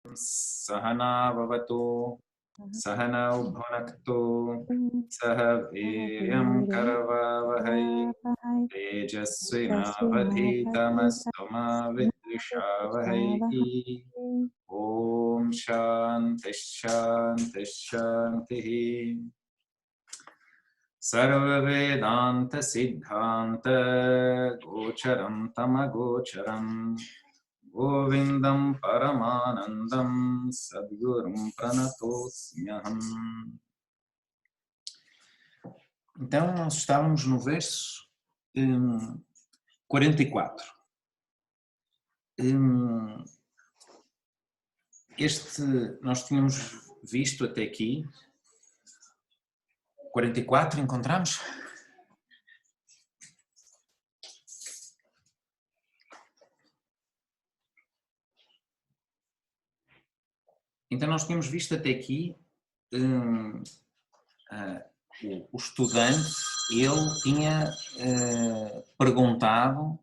Sahana Bhavatu Sahanau Bhunaktu Sah Viryam Karavavahai Tejasvinavadhitamastu ma Vidvishavahai. Om Shanti Shanti Shanti. Sarva Vedanta Siddhanta Gocharam Tamagocharam Govindam Paramanandam Sadgurum Pranatosmyaham. Então, nós estávamos no verso 44. Nós tínhamos visto até aqui, 44, encontramos? Então, nós tínhamos visto até aqui o estudante, ele tinha perguntado,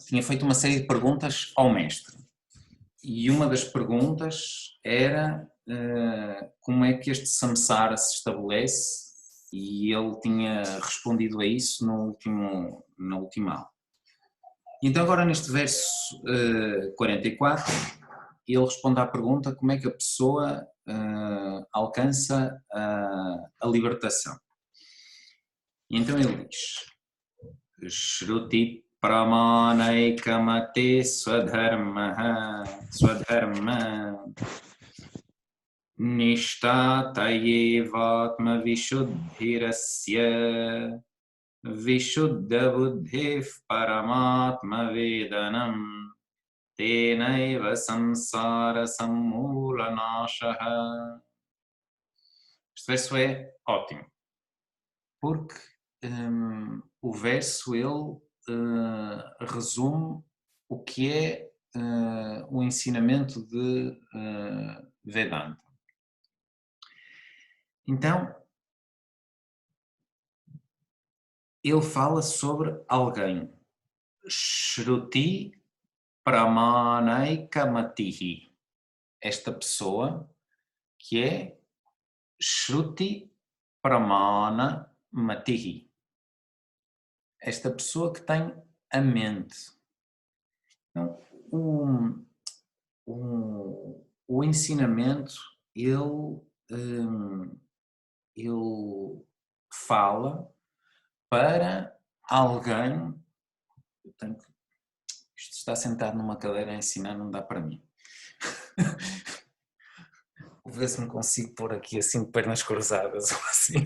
tinha feito uma série de perguntas ao mestre. E uma das perguntas era como é que este samsara se estabelece, e ele tinha respondido a isso na última aula. Então agora neste verso 44, ele responde à pergunta como é que a pessoa alcança a libertação. E então ele diz: Shruti Pramanaikam Swadharma Nishta Tayevatma Vishuddhirasya Vishuddha Buddhif Paramatma Vedanam Tenaiva Samsara Sammulanashaha. Este verso é ótimo, porque o verso ele resume o que é o ensinamento de Vedanta. Então, ele fala sobre alguém, Shruti Pramanaikam. Esta pessoa que é Shruti Pramana Matihi. Esta pessoa que tem a mente. Então, o ensinamento, ele fala para alguém. Isto está sentado numa cadeira a ensinar, não dá para mim. Vou ver se me consigo pôr aqui assim de pernas cruzadas ou assim.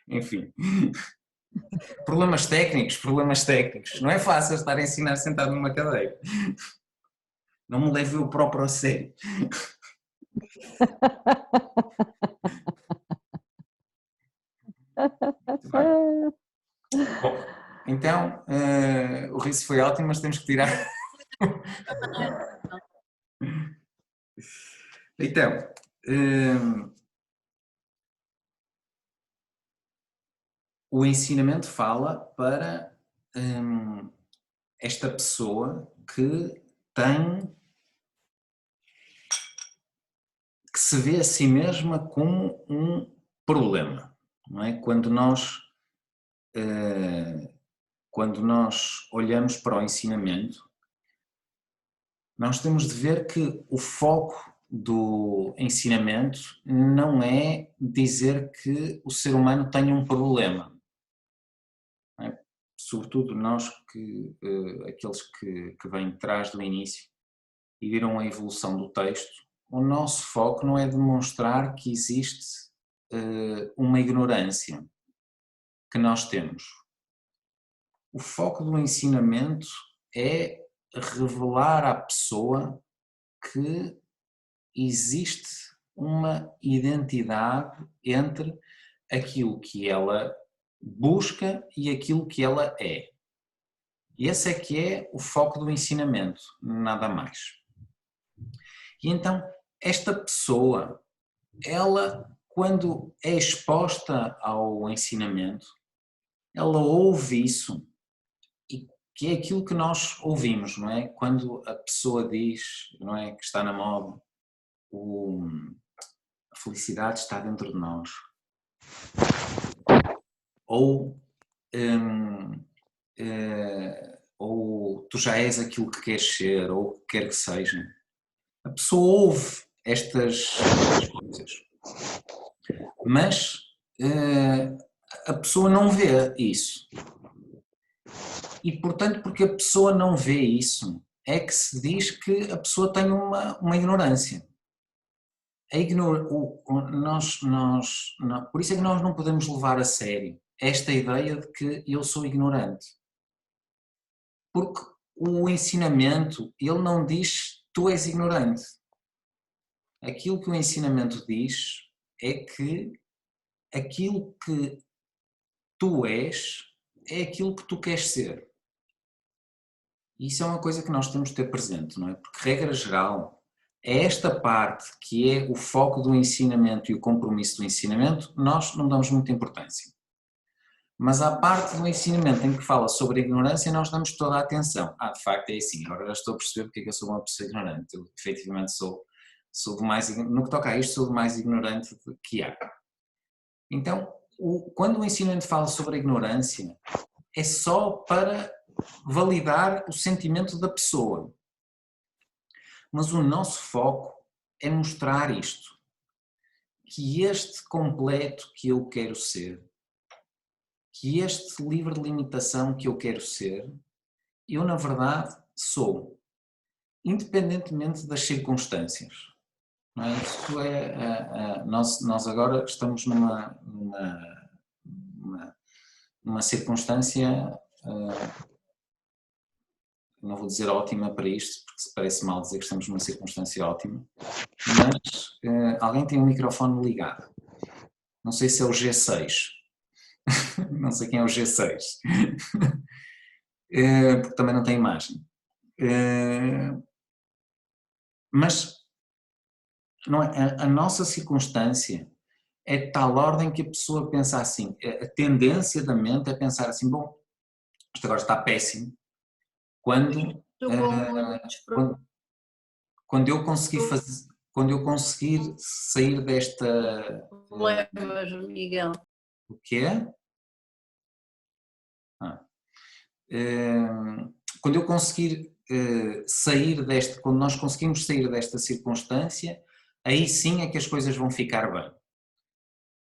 Enfim. Problemas técnicos. Não é fácil estar a ensinar sentado numa cadeira. Não me leve eu próprio a sério. Bom, então, o riso foi ótimo, mas temos que tirar. Então, o ensinamento fala para esta pessoa que se vê a si mesma como um problema, não é? Quando nós olhamos para o ensinamento, nós temos de ver que o foco do ensinamento não é dizer que o ser humano tem um problema. Não é? Sobretudo nós, aqueles que vêm de trás do início e viram a evolução do texto, o nosso foco não é demonstrar que existe uma ignorância que nós temos. O foco do ensinamento é revelar à pessoa que existe uma identidade entre aquilo que ela busca e aquilo que ela é. E esse é que é o foco do ensinamento, nada mais. E então, esta pessoa, ela, quando é exposta ao ensinamento, ela ouve isso e que é aquilo que nós ouvimos, não é? Quando a pessoa diz, não é, que está na moda, a felicidade está dentro de nós. Ou, ou tu já és aquilo que queres ser, ou o que quer que seja. A pessoa ouve estas coisas, mas a pessoa não vê isso. E, portanto, porque a pessoa não vê isso, é que se diz que a pessoa tem uma ignorância. Por isso é que nós não podemos levar a sério esta ideia de que eu sou ignorante. Porque o ensinamento, ele não diz tu és ignorante. Aquilo que o ensinamento diz é que aquilo que tu és é aquilo que tu queres ser. E isso é uma coisa que nós temos de ter presente, não é? Porque, regra geral, é esta parte que é o foco do ensinamento e o compromisso do ensinamento, nós não damos muita importância. Mas à parte do ensinamento em que fala sobre a ignorância, nós damos toda a atenção. De facto é assim, agora já estou a perceber porque é que eu sou uma pessoa ignorante. Eu, efetivamente, sou do mais, no que toca a isto, sou do mais ignorante que há. Então, quando o ensinamento fala sobre a ignorância, é só para validar o sentimento da pessoa. Mas o nosso foco é mostrar isto, que este completo que eu quero ser, que este livre de limitação que eu quero ser, eu na verdade sou, independentemente das circunstâncias. Não é? Isto nós agora estamos numa circunstância, não vou dizer ótima para isto, porque se parece mal dizer que estamos numa circunstância ótima, mas alguém tem o microfone ligado. Não sei se é o G6, não sei quem é o G6, porque também não tem imagem. Mas não é, a nossa circunstância é de tal ordem que a pessoa pensa assim, a tendência da mente é pensar assim, bom, isto agora está péssimo, quando eu conseguir fazer, quando eu conseguir sair desta... Problemas, Miguel. O que é? Quando eu conseguir sair desta, quando nós conseguimos sair desta circunstância, aí sim é que as coisas vão ficar bem.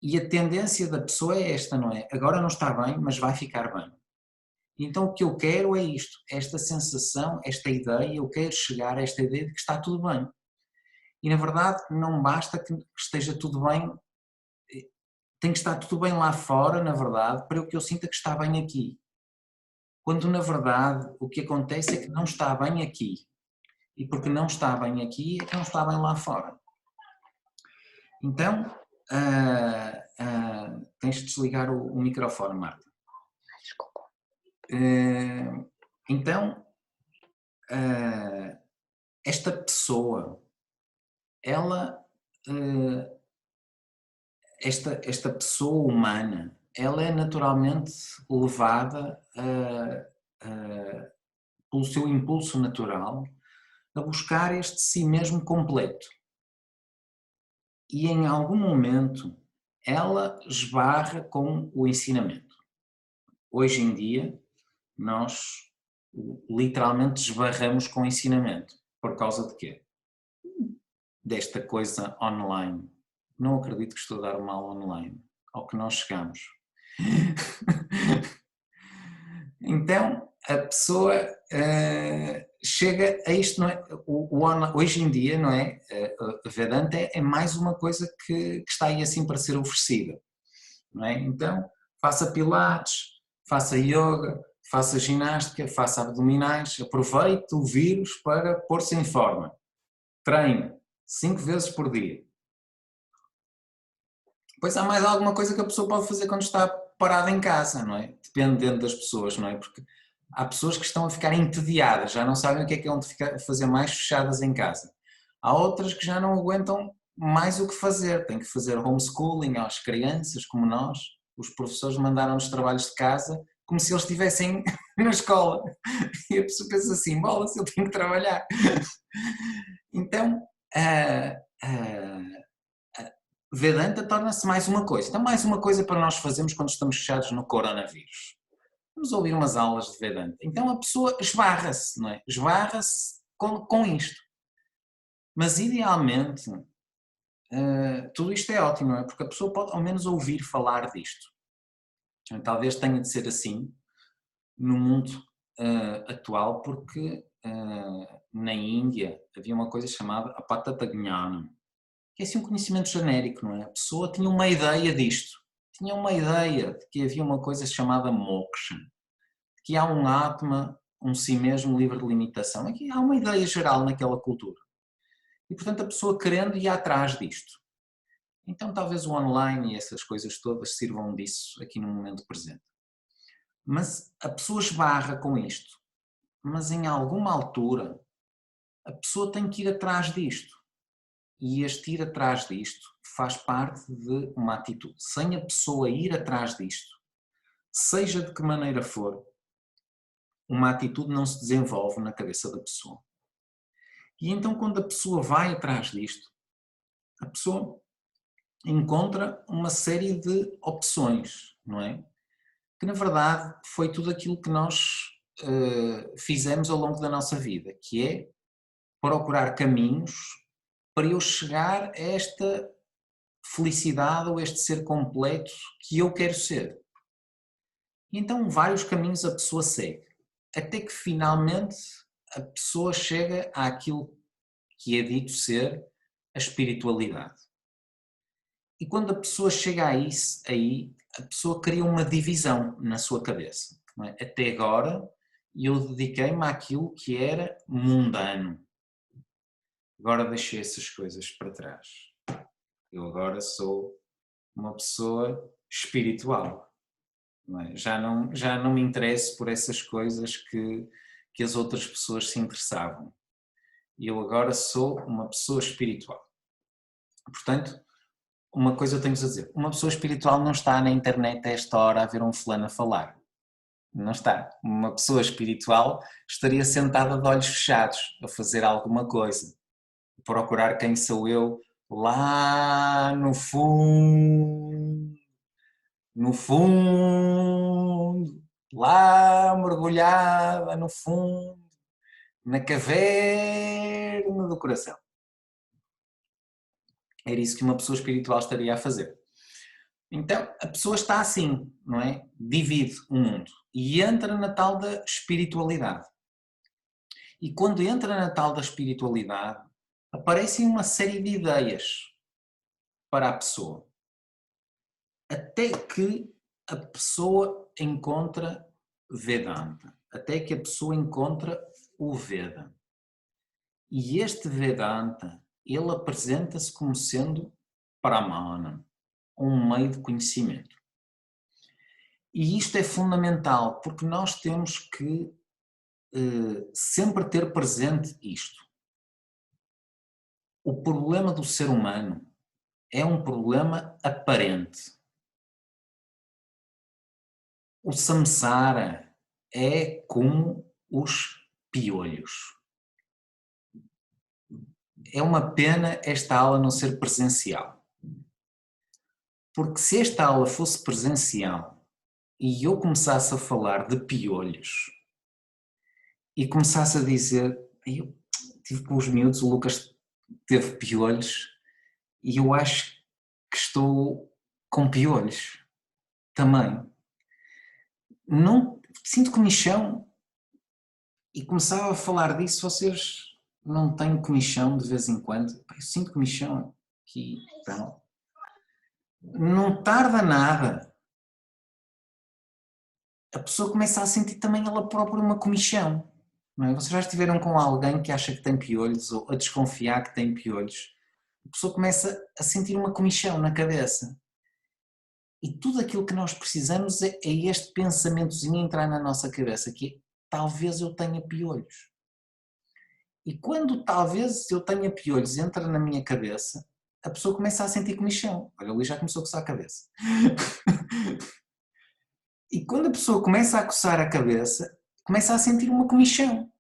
E a tendência da pessoa é esta, não é? Agora não está bem, mas vai ficar bem. Então o que eu quero é isto, esta sensação, esta ideia, eu quero chegar a esta ideia de que está tudo bem. E na verdade não basta que esteja tudo bem, tem que estar tudo bem lá fora, na verdade, para que eu sinta que está bem aqui. Quando na verdade o que acontece é que não está bem aqui. E porque não está bem aqui, é que não está bem lá fora. Então, tens de desligar o microfone, Marta. Desculpa. Então, esta pessoa, ela, esta pessoa humana, ela é naturalmente levada pelo seu impulso natural a buscar este si mesmo completo. E em algum momento ela esbarra com o ensinamento. Hoje em dia nós literalmente esbarramos com o ensinamento. Por causa de quê? Desta coisa online. Não acredito que estou a dar uma aula online, ao que nós chegamos. Então a pessoa chega a isto, não é? Hoje em dia, não é? A Vedanta é mais uma coisa que está aí assim para ser oferecida, não é? Então, faça pilates, faça yoga, faça ginástica, faça abdominais, aproveite o vírus para pôr-se em forma. Treine 5 vezes por dia. Depois há mais alguma coisa que a pessoa pode fazer quando está parada em casa, não é? Dependendo das pessoas, não é? Porque há pessoas que estão a ficar entediadas, já não sabem o que é onde fazer mais fechadas em casa. Há outras que já não aguentam mais o que fazer, têm que fazer homeschooling às crianças, como nós. Os professores mandaram-nos trabalhos de casa como se eles estivessem na escola. E a pessoa pensa assim, bolas, eu tenho que trabalhar. Então, Vedanta torna-se mais uma coisa. Então, mais uma coisa para nós fazermos quando estamos fechados no coronavírus. Vamos ouvir umas aulas de Vedanta. Então a pessoa esbarra-se, não é? Esbarra-se com isto. Mas idealmente, tudo isto é ótimo, não é? Porque a pessoa pode ao menos ouvir falar disto. Talvez tenha de ser assim no mundo atual, porque na Índia havia uma coisa chamada Apatatagnanam, que é assim um conhecimento genérico, não é? A pessoa tinha uma ideia disto, tinha uma ideia de que havia uma coisa chamada moksha, de que há um Atma, um si mesmo livre de limitação. Aqui há uma ideia geral naquela cultura. E portanto a pessoa querendo ir atrás disto. Então talvez o online e essas coisas todas sirvam disso aqui no momento presente. Mas a pessoa esbarra com isto. Mas em alguma altura a pessoa tem que ir atrás disto. E este ir atrás disto faz parte de uma atitude. Sem a pessoa ir atrás disto, seja de que maneira for, uma atitude não se desenvolve na cabeça da pessoa. E então quando a pessoa vai atrás disto, a pessoa encontra uma série de opções, não é? Que na verdade foi tudo aquilo que nós fizemos ao longo da nossa vida, que é procurar caminhos para eu chegar a esta felicidade ou este ser completo que eu quero ser. E então vários caminhos a pessoa segue, até que finalmente a pessoa chega àquilo que é dito ser a espiritualidade. E quando a pessoa chega a isso, aí a pessoa cria uma divisão na sua cabeça. Não é? Até agora eu dediquei-me àquilo que era mundano. Agora deixei essas coisas para trás. Eu agora sou uma pessoa espiritual. Não é? Já não me interesso por essas coisas que as outras pessoas se interessavam. Eu agora sou uma pessoa espiritual. Portanto, uma coisa eu tenho-vos a dizer, uma pessoa espiritual não está na internet a esta hora a ver um fulano a falar. Não está. Uma pessoa espiritual estaria sentada de olhos fechados a fazer alguma coisa. Procurar quem sou eu lá no fundo, lá mergulhada no fundo, na caverna do coração. Era isso que uma pessoa espiritual estaria a fazer. Então, a pessoa está assim, não é? Divide o mundo e entra na tal da espiritualidade. E quando entra na tal da espiritualidade, aparecem uma série de ideias para a pessoa. Até que a pessoa encontra Vedanta. Até que a pessoa encontra o Veda. E este Vedanta, ele apresenta-se como sendo Pramana, um meio de conhecimento. E isto é fundamental, porque nós temos que sempre ter presente isto. O problema do ser humano é um problema aparente. O samsara é como os piolhos. É uma pena esta aula não ser presencial. Porque se esta aula fosse presencial e eu começasse a falar de piolhos e começasse a dizer, eu tive com os miúdos, o Lucas teve piolhos e eu acho que estou com piolhos também. Não sinto comichão e começava a falar disso, vocês não têm comichão de vez em quando? Eu sinto comichão aqui, então. Não tarda nada. A pessoa começa a sentir também ela própria uma comichão. Não é? Vocês já estiveram com alguém que acha que tem piolhos ou a desconfiar que tem piolhos? A pessoa começa a sentir uma comichão na cabeça. E tudo aquilo que nós precisamos é este pensamentozinho entrar na nossa cabeça, que é, talvez eu tenha piolhos. E quando talvez eu tenha piolhos entra na minha cabeça, a pessoa começa a sentir comichão. Olha, ali já começou a coçar a cabeça. E quando a pessoa começa a coçar a cabeça, começa a sentir uma comichão.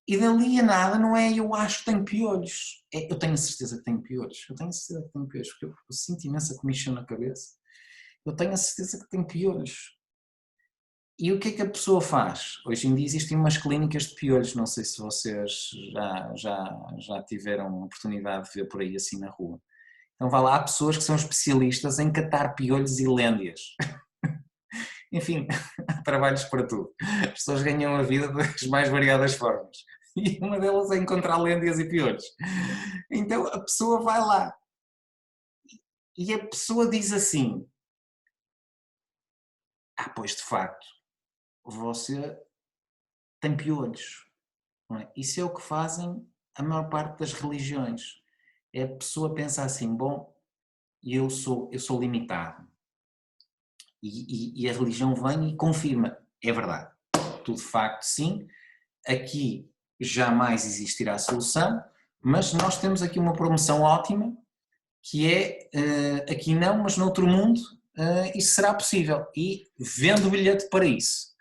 E dali a nada não é eu acho que tenho piolhos. É, eu tenho a certeza que tenho piolhos. Eu tenho a certeza que tenho piolhos, porque eu sinto imensa comichão na cabeça. Eu tenho a certeza que tenho piolhos. E o que é que a pessoa faz? Hoje em dia existem umas clínicas de piolhos, não sei se vocês já tiveram a oportunidade de ver por aí assim na rua. Então vá lá, há pessoas que são especialistas em catar piolhos e léndias. Enfim, há trabalhos para tudo. As pessoas ganham a vida das mais variadas formas. E uma delas é encontrar léndias e piolhos. Então a pessoa vai lá e a pessoa diz assim: pois de facto, você tem piolhos. Não é? Isso é o que fazem a maior parte das religiões. É a pessoa pensar assim: bom, eu sou limitado. E a religião vem e confirma: é verdade. Tu de facto sim, aqui jamais existirá solução, mas nós temos aqui uma promoção ótima, que é aqui não, mas noutro mundo isso será possível. E vendo o bilhete para isso.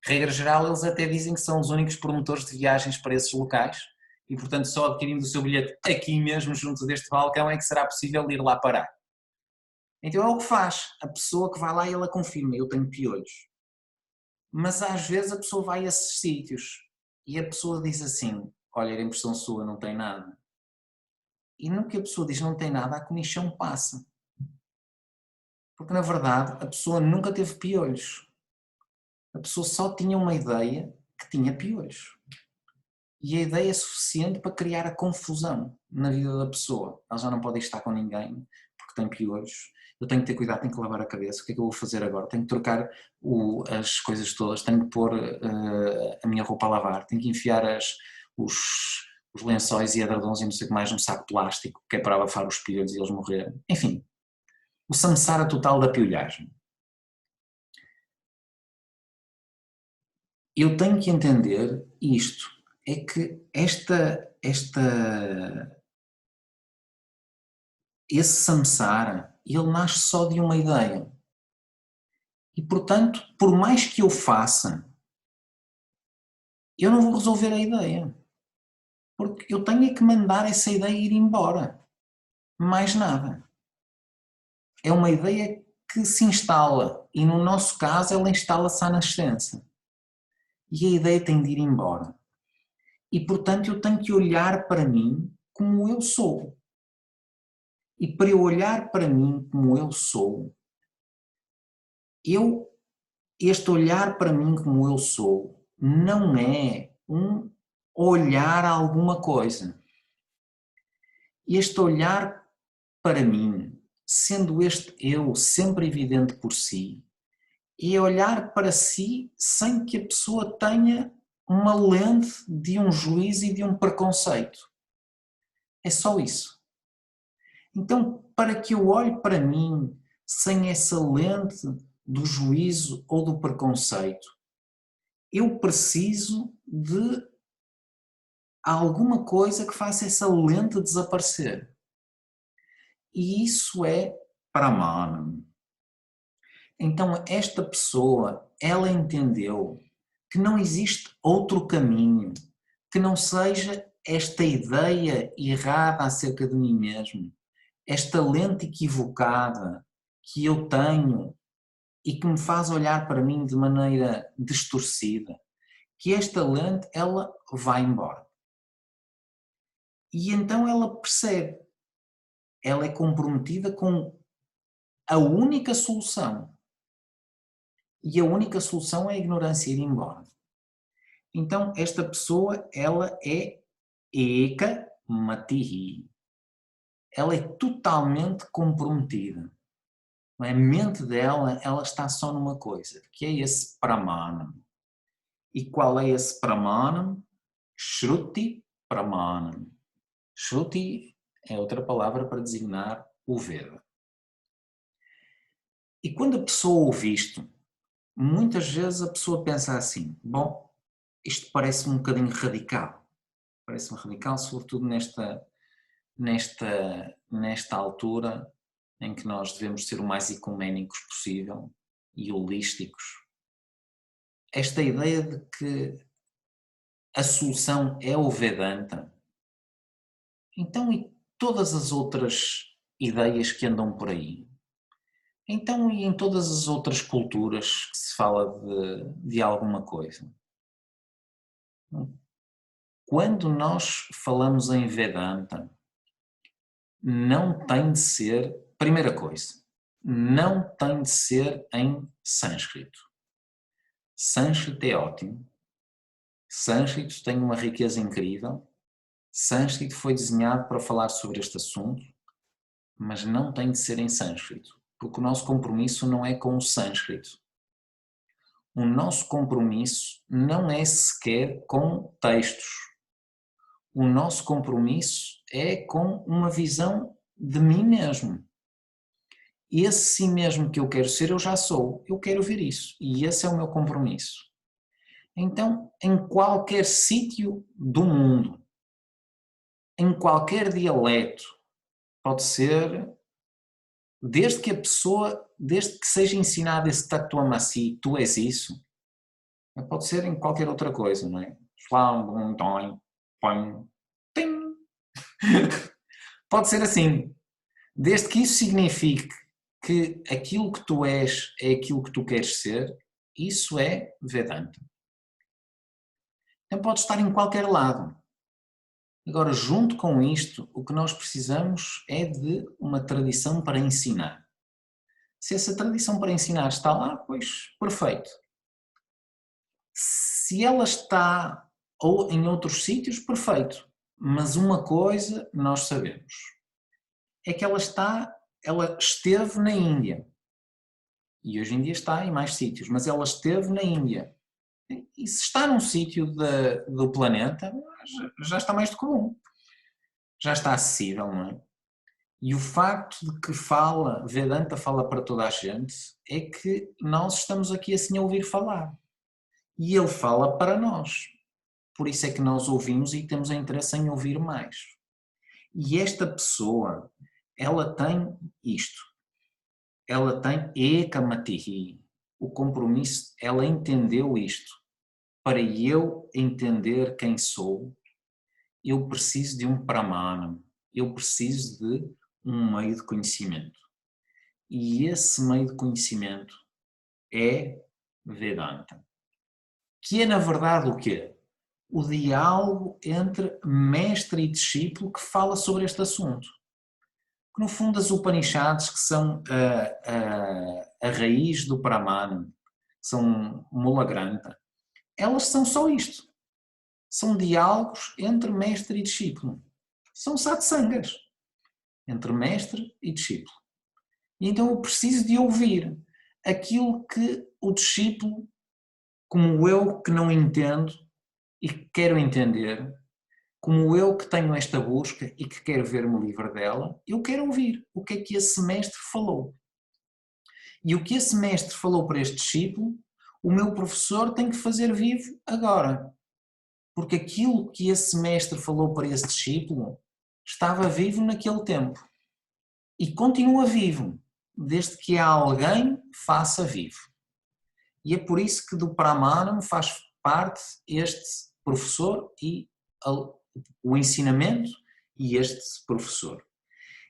Regra geral, eles até dizem que são os únicos promotores de viagens para esses locais e, portanto, só adquirindo o seu bilhete aqui mesmo, junto deste balcão, é que será possível ir lá parar. Então é o que faz. A pessoa que vai lá e ela confirma: eu tenho piolhos. Mas às vezes a pessoa vai a esses sítios e a pessoa diz assim: olha, a impressão sua não tem nada. E no que a pessoa diz não tem nada, a comichão passa. Porque na verdade a pessoa nunca teve piolhos. A pessoa só tinha uma ideia que tinha piolhos. E a ideia é suficiente para criar a confusão na vida da pessoa. Ela já não pode estar com ninguém porque tem piolhos. Eu tenho que ter cuidado, tenho que lavar a cabeça. O que é que eu vou fazer agora? Tenho que trocar as coisas todas, tenho que pôr a minha roupa a lavar, tenho que enfiar os lençóis e edredons e não sei o que mais num saco plástico, que é para abafar os piolhos e eles morrerem. Enfim, o samsara total da piolhagem. Eu tenho que entender isto, é que esse samsara, ele nasce só de uma ideia. E, portanto, por mais que eu faça, eu não vou resolver a ideia. Porque eu tenho que mandar essa ideia ir embora. Mais nada. É uma ideia que se instala. E no nosso caso, ela instala-se à nascença. E a ideia tem de ir embora. E, portanto, eu tenho que olhar para mim como eu sou. E para eu olhar para mim como eu sou, este olhar para mim como eu sou não é um olhar a alguma coisa. Este olhar para mim, sendo este eu sempre evidente por si, é olhar para si sem que a pessoa tenha uma lente de um juízo e de um preconceito. É só isso. Então, para que eu olhe para mim sem essa lente do juízo ou do preconceito, eu preciso de alguma coisa que faça essa lente desaparecer. E isso é Pramana. Então esta pessoa, ela entendeu que não existe outro caminho, que não seja esta ideia errada acerca de mim mesmo, esta lente equivocada que eu tenho e que me faz olhar para mim de maneira distorcida, que esta lente, ela vai embora. E então ela percebe, ela é comprometida com a única solução. E a única solução é a ignorância ir embora. Então esta pessoa, ela é Eka Matihi. Ela é totalmente comprometida. A mente dela, ela está só numa coisa, que é esse Pramanam. E qual é esse Pramanam? Shruti Pramanam. Shruti é outra palavra para designar o Veda. E quando a pessoa ouve isto, muitas vezes a pessoa pensa assim: bom, isto parece-me um bocadinho radical. Parece-me radical, sobretudo nesta altura em que nós devemos ser o mais ecuménicos possível e holísticos esta ideia de que a solução é o Vedanta, então e todas as outras ideias que andam por aí? Então e em todas as outras culturas que se fala de alguma coisa? Quando nós falamos em Vedanta, não tem de ser, primeira coisa, não tem de ser em sânscrito. Sânscrito é ótimo, sânscrito tem uma riqueza incrível, sânscrito foi desenhado para falar sobre este assunto, mas não tem de ser em sânscrito, porque o nosso compromisso não é com o sânscrito. O nosso compromisso não é sequer com textos. O nosso compromisso é com uma visão de mim mesmo. Esse si mesmo que eu quero ser, eu já sou. Eu quero ver isso. E esse é o meu compromisso. Então, em qualquer sítio do mundo, em qualquer dialeto, pode ser, desde que a pessoa, desde que seja ensinado esse tatuamasi, tu és isso, pode ser em qualquer outra coisa, não é? Pode ser assim, desde que isso signifique que aquilo que tu és é aquilo que tu queres ser, isso é Vedanta. Então pode estar em qualquer lado. Agora, junto com isto, o que nós precisamos é de uma tradição para ensinar. Se essa tradição para ensinar está lá, pois perfeito. Se ela está ou em outros sítios, perfeito. Mas uma coisa nós sabemos, é que ela esteve na Índia. E hoje em dia está em mais sítios, mas ela esteve na Índia. E se está num sítio do planeta, já está mais do comum. Já está acessível, não é? E o facto de que Vedanta fala para toda a gente, é que nós estamos aqui assim a ouvir falar. E ele fala para nós. Por isso é que nós ouvimos e temos interesse em ouvir mais. E esta pessoa, ela tem isto. Ela tem ekamatihi, o compromisso, ela entendeu isto. Para eu entender quem sou, eu preciso de um pramana, eu preciso de um meio de conhecimento. E esse meio de conhecimento é Vedanta. Que é, na verdade, o quê? O diálogo entre mestre e discípulo que fala sobre este assunto. Que, no fundo, as Upanishads, que são a raiz do Pramana, são Mula Granta, elas são só isto. São diálogos entre mestre e discípulo. São satsangas entre mestre e discípulo. E então eu preciso de ouvir aquilo que o discípulo, como eu que não entendo e que quero entender, como eu que tenho esta busca e que quero ver-me livre dela, eu quero ouvir o que é que esse mestre falou. E o que esse mestre falou para este discípulo, o meu professor tem que fazer vivo agora. Porque aquilo que esse mestre falou para esse discípulo estava vivo naquele tempo. E continua vivo, desde que alguém faça vivo. E é por isso que do Pramana faz parte este professor e o ensinamento e este professor.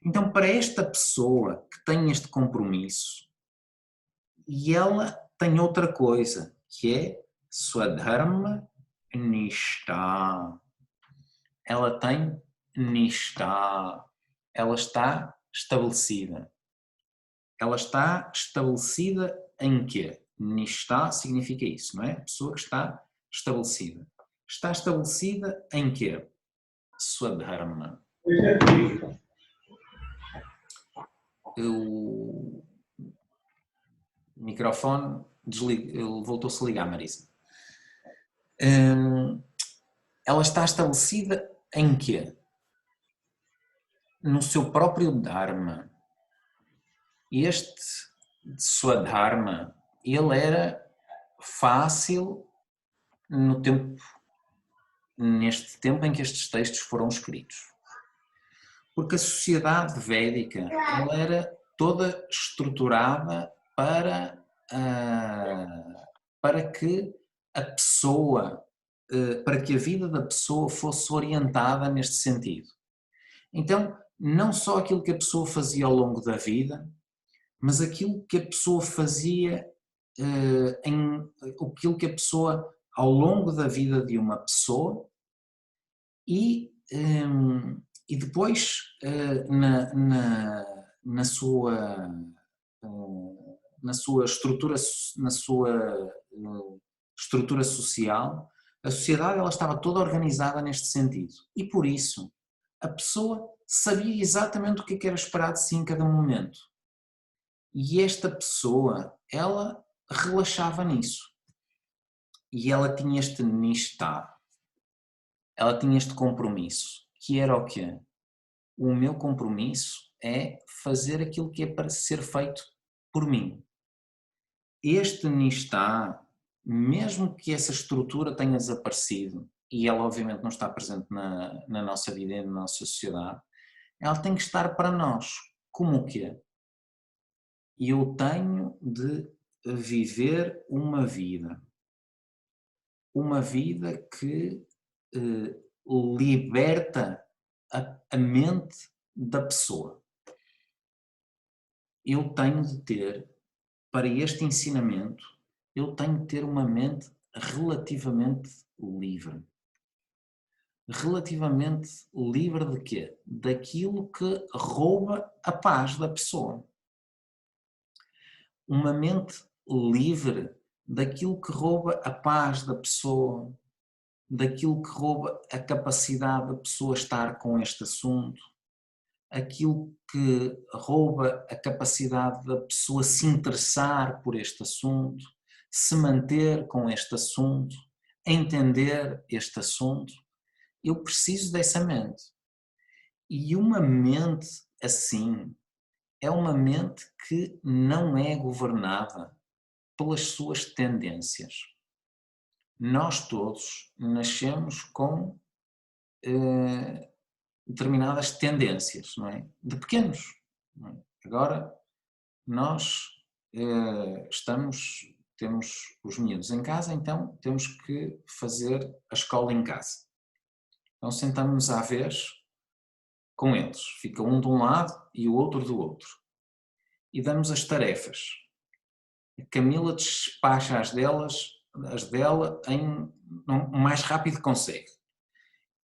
Então, para esta pessoa que tem este compromisso, e ela tem outra coisa, que é Swadharma Nishtha. Ela tem Nishtha. Ela está estabelecida. Ela está estabelecida em quê? Nishtha significa isso, não é? A pessoa que está estabelecida. Está estabelecida em quê? Swadharma. O microfone voltou-se a ligar, Marisa. Ela está estabelecida em quê? No seu próprio Dharma. Este Swadharma, ele era fácil neste tempo em que estes textos foram escritos. Porque a sociedade védica, ela era toda estruturada para que a pessoa, para que a vida da pessoa fosse orientada neste sentido. Então, não só aquilo que a pessoa fazia ao longo da vida, mas aquilo que a pessoa fazia, aquilo que a pessoa, ao longo da vida de uma pessoa, e depois na sua estrutura, na sua estrutura social, a sociedade ela estava toda organizada neste sentido. E por isso, a pessoa sabia exatamente o que era esperado de si em cada momento. E esta pessoa, ela relaxava nisso. E ela tinha este nistá, ela tinha este compromisso, que era o quê? O meu compromisso é fazer aquilo que é para ser feito por mim. Este nistá, mesmo que essa estrutura tenha desaparecido, e ela obviamente não está presente na nossa vida e na nossa sociedade, ela tem que estar para nós. Como o quê? Eu tenho de viver uma vida que liberta a mente da pessoa. Eu tenho de ter, para este ensinamento, eu tenho de ter uma mente relativamente livre. Relativamente livre de quê? Daquilo que rouba a paz da pessoa. Uma mente livre daquilo que rouba a paz da pessoa, daquilo que rouba a capacidade da pessoa estar com este assunto, aquilo que rouba a capacidade da pessoa se interessar por este assunto, se manter com este assunto, entender este assunto. Eu preciso dessa mente. E uma mente assim é uma mente que não é governada pelas suas tendências. Nós todos nascemos com determinadas tendências, não é? De pequenos. Não é? Agora, nós temos os miúdos em casa, então temos que fazer a escola em casa. Então sentamos-nos à vez com eles. Fica um de um lado e o outro do outro. E damos as tarefas. A Camila despacha as dela o mais rápido que consegue.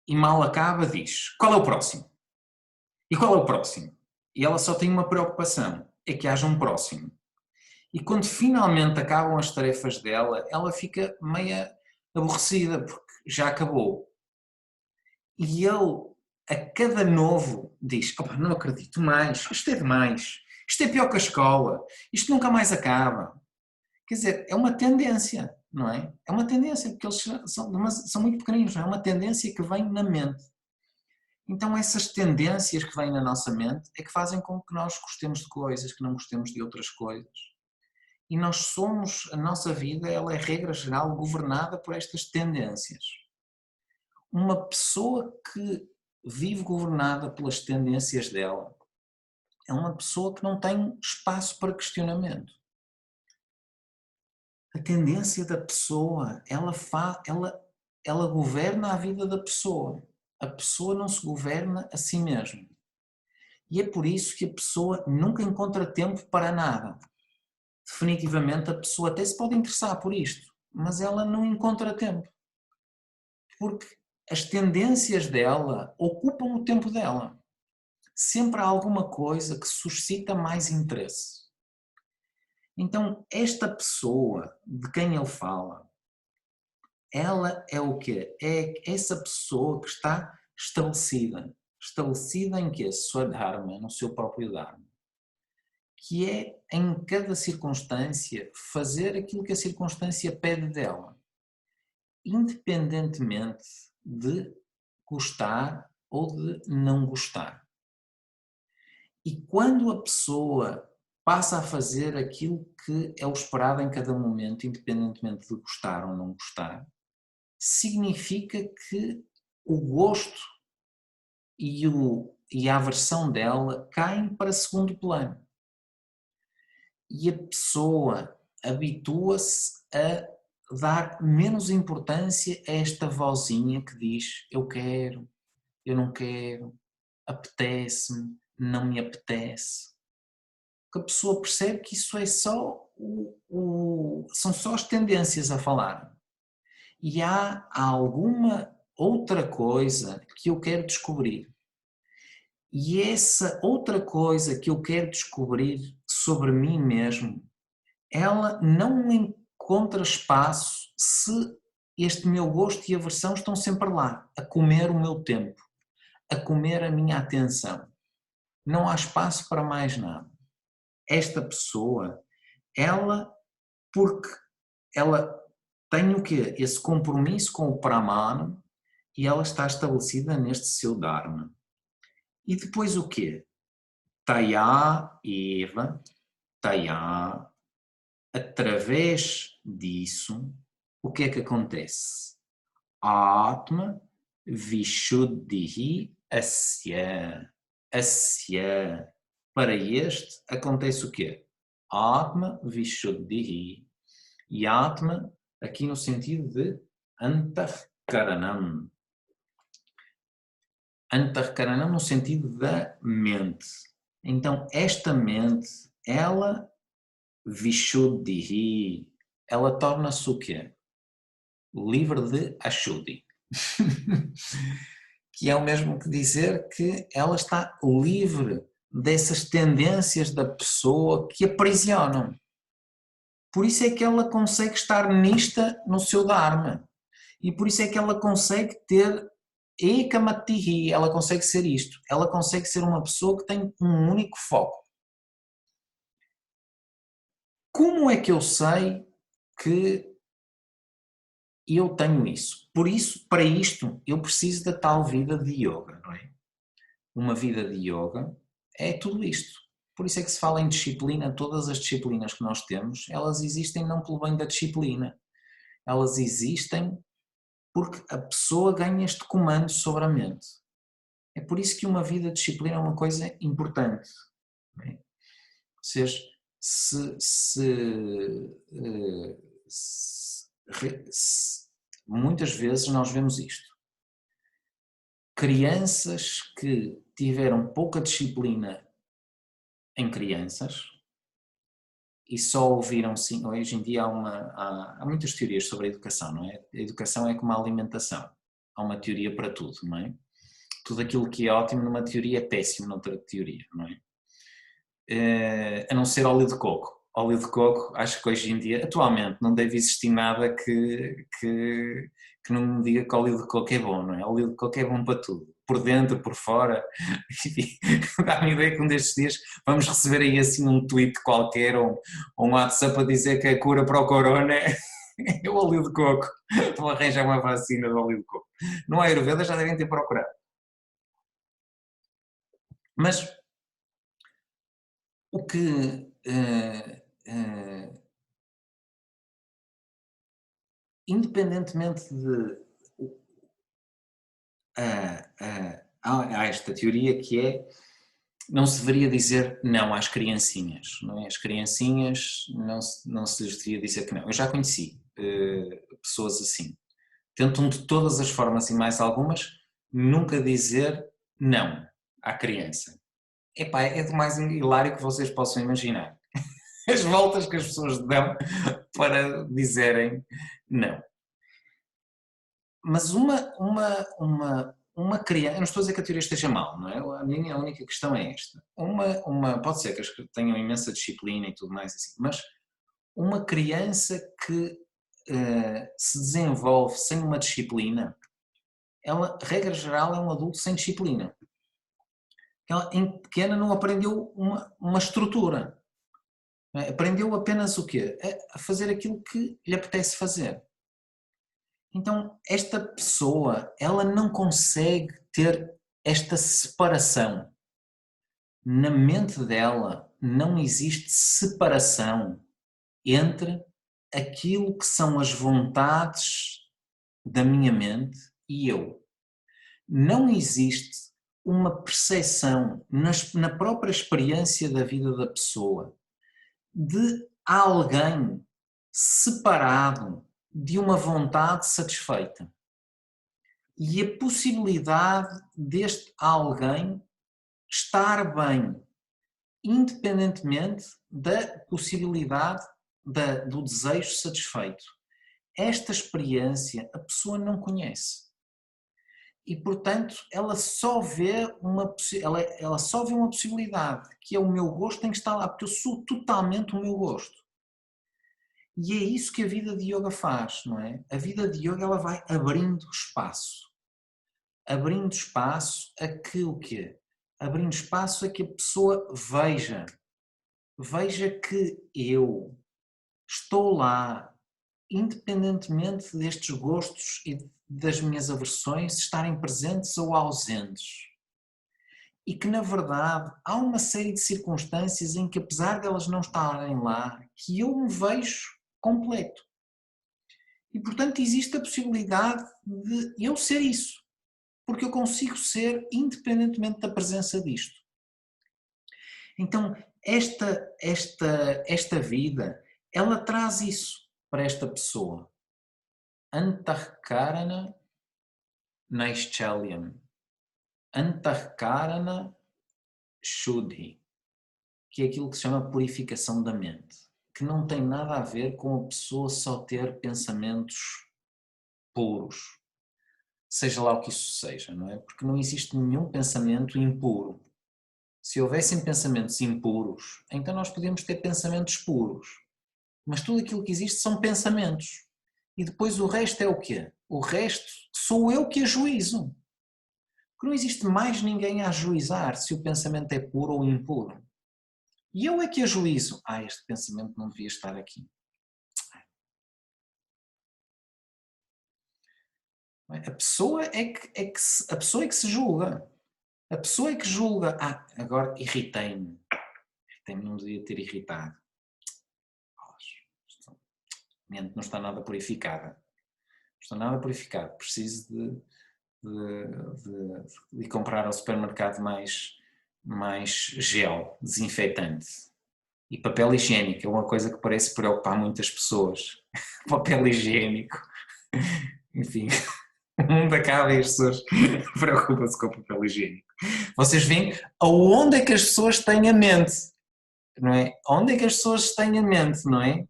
E mal acaba diz, qual é o próximo? E qual é o próximo? E ela só tem uma preocupação, é que haja um próximo. E quando finalmente acabam as tarefas dela, ela fica meia aborrecida, porque já acabou. E ele, a cada novo, diz, opa, não acredito mais, isto é demais, isto é pior que a escola, isto nunca mais acaba. Quer dizer, é uma tendência, não é? É uma tendência, porque eles são muito pequeninos, não é? É uma tendência que vem na mente. Então essas tendências que vêm na nossa mente é que fazem com que nós gostemos de coisas, que não gostemos de outras coisas. E nós somos, a nossa vida, ela é regra geral governada por estas tendências. Uma pessoa que vive governada pelas tendências dela é uma pessoa que não tem espaço para questionamento. A tendência da pessoa, ela governa a vida da pessoa. A pessoa não se governa a si mesma. E é por isso que a pessoa nunca encontra tempo para nada. Definitivamente a pessoa até se pode interessar por isto, mas ela não encontra tempo. Porque as tendências dela ocupam o tempo dela. Sempre há alguma coisa que suscita mais interesse. Então, esta pessoa de quem ele fala, ela é o quê? É essa pessoa que está estabelecida. Estabelecida em quê? Swadharma, no seu próprio Dharma. Que é, em cada circunstância, fazer aquilo que a circunstância pede dela. Independentemente de gostar ou de não gostar. E quando a pessoa passa a fazer aquilo que é o esperado em cada momento, independentemente de gostar ou não gostar, significa que o gosto e a aversão dela caem para segundo plano. E a pessoa habitua-se a dar menos importância a esta vozinha que diz eu quero, eu não quero, apetece-me, não me apetece. Porque a pessoa percebe que isso é só são só as tendências a falar. E há alguma outra coisa que eu quero descobrir. E essa outra coisa que eu quero descobrir sobre mim mesmo, ela não encontra espaço se este meu gosto e aversão estão sempre lá, a comer o meu tempo, a comer a minha atenção. Não há espaço para mais nada. Esta pessoa, ela, porque ela tem o quê? Esse compromisso com o Pramana e ela está estabelecida neste seu Dharma. E depois o quê? Taya Eva, Taya, através disso, o que é que acontece? Atma Vishuddhi Asya. Asya. Para este acontece o quê? Atma Vishuddhi. E Atma, aqui no sentido de Antahkaranam. Antahkaranam no sentido da mente. Então, esta mente, ela, Vishuddhi, ela torna-se o quê? Livre de Ashuddhi. Que é o mesmo que dizer que ela está livre dessas tendências da pessoa que aprisionam. Por isso é que ela consegue estar nista no seu Dharma. E por isso é que ela consegue ter Ekamatihi, ela consegue ser isto. Ela consegue ser uma pessoa que tem um único foco. Como é que eu sei que eu tenho isso? Por isso, para isto, eu preciso da tal vida de yoga, não é? Uma vida de yoga é tudo isto. Por isso é que se fala em disciplina, todas as disciplinas que nós temos, elas existem não pelo bem da disciplina. Elas existem porque a pessoa ganha este comando sobre a mente. É por isso que uma vida de disciplina é uma coisa importante. Não é? Ou seja, muitas vezes nós vemos isto. Crianças que tiveram pouca disciplina em crianças e só ouviram sim, hoje em dia há muitas teorias sobre a educação, não é? A educação é como a alimentação, há uma teoria para tudo, não é? Tudo aquilo que é ótimo numa teoria é péssimo noutra teoria, não é? A não ser óleo de coco. Óleo de coco, acho que hoje em dia, atualmente, não deve existir nada que não me diga que óleo de coco é bom, não é? Óleo de coco é bom para tudo, por dentro, por fora. Dá-me ideia que um destes dias vamos receber aí assim um tweet qualquer ou um WhatsApp a dizer que a cura para o corona é o óleo de coco. Vou arranjar uma vacina de óleo de coco. No Ayurveda já devem ter procurado. Mas o que independentemente de há esta teoria que é não se deveria dizer não às criancinhas, não é? As criancinhas não se lhes devia dizer que não. Eu já conheci pessoas assim. Tentam de todas as formas e mais algumas nunca dizer não à criança. Epá, é do mais hilário que vocês possam imaginar. As voltas que as pessoas dão para dizerem não. Mas uma criança, eu não estou a dizer que a teoria esteja mal, não é? A minha única questão é esta. Pode ser que as que tenham imensa disciplina e tudo mais assim, mas uma criança que se desenvolve sem uma disciplina, ela, regra geral, é um adulto sem disciplina. Ela, em pequena, não aprendeu uma estrutura. Não é? Aprendeu apenas o quê? A fazer aquilo que lhe apetece fazer. Então, esta pessoa, ela não consegue ter esta separação. Na mente dela não existe separação entre aquilo que são as vontades da minha mente e eu. Não existe uma percepção na própria experiência da vida da pessoa de alguém separado de uma vontade satisfeita. E a possibilidade deste alguém estar bem, independentemente da possibilidade do desejo satisfeito. Esta experiência a pessoa não conhece. E, portanto, ela só vê uma possibilidade, que é o meu gosto tem que estar lá, porque eu sou totalmente o meu gosto. E é isso que a vida de yoga faz, não é? A vida de yoga ela vai abrindo espaço. Abrindo espaço a que o quê? Abrindo espaço a que a pessoa veja que eu estou lá, independentemente destes gostos e das minhas aversões estarem presentes ou ausentes. E que, na verdade, há uma série de circunstâncias em que, apesar de elas não estarem lá, que eu me vejo completo. E, portanto, existe a possibilidade de eu ser isso. Porque eu consigo ser independentemente da presença disto. Então, esta vida, ela traz isso para esta pessoa. Antahkarana Naischalyam. Antahkarana Shuddhi. Que é aquilo que se chama purificação da mente. Que não tem nada a ver com a pessoa só ter pensamentos puros. Seja lá o que isso seja, não é? Porque não existe nenhum pensamento impuro. Se houvessem pensamentos impuros, então nós podemos ter pensamentos puros. Mas tudo aquilo que existe são pensamentos. E depois o resto é o quê? O resto sou eu que ajuizo. Porque não existe mais ninguém a ajuizar se o pensamento é puro ou impuro. E eu é que ajuizo. Este pensamento não devia estar aqui. A pessoa é que se julga. A pessoa é que julga. Agora irritei-me. Irritei-me, não devia ter irritado. A mente não está nada purificada. Não está nada purificado. Preciso de comprar ao supermercado mais gel, desinfetante. E papel higiênico, é uma coisa que parece preocupar muitas pessoas. Papel higiênico. Enfim, o mundo acaba e as pessoas preocupam-se com o papel higiênico. Vocês veem aonde é que as pessoas têm a mente, não é? Onde é que as pessoas têm a mente, não é?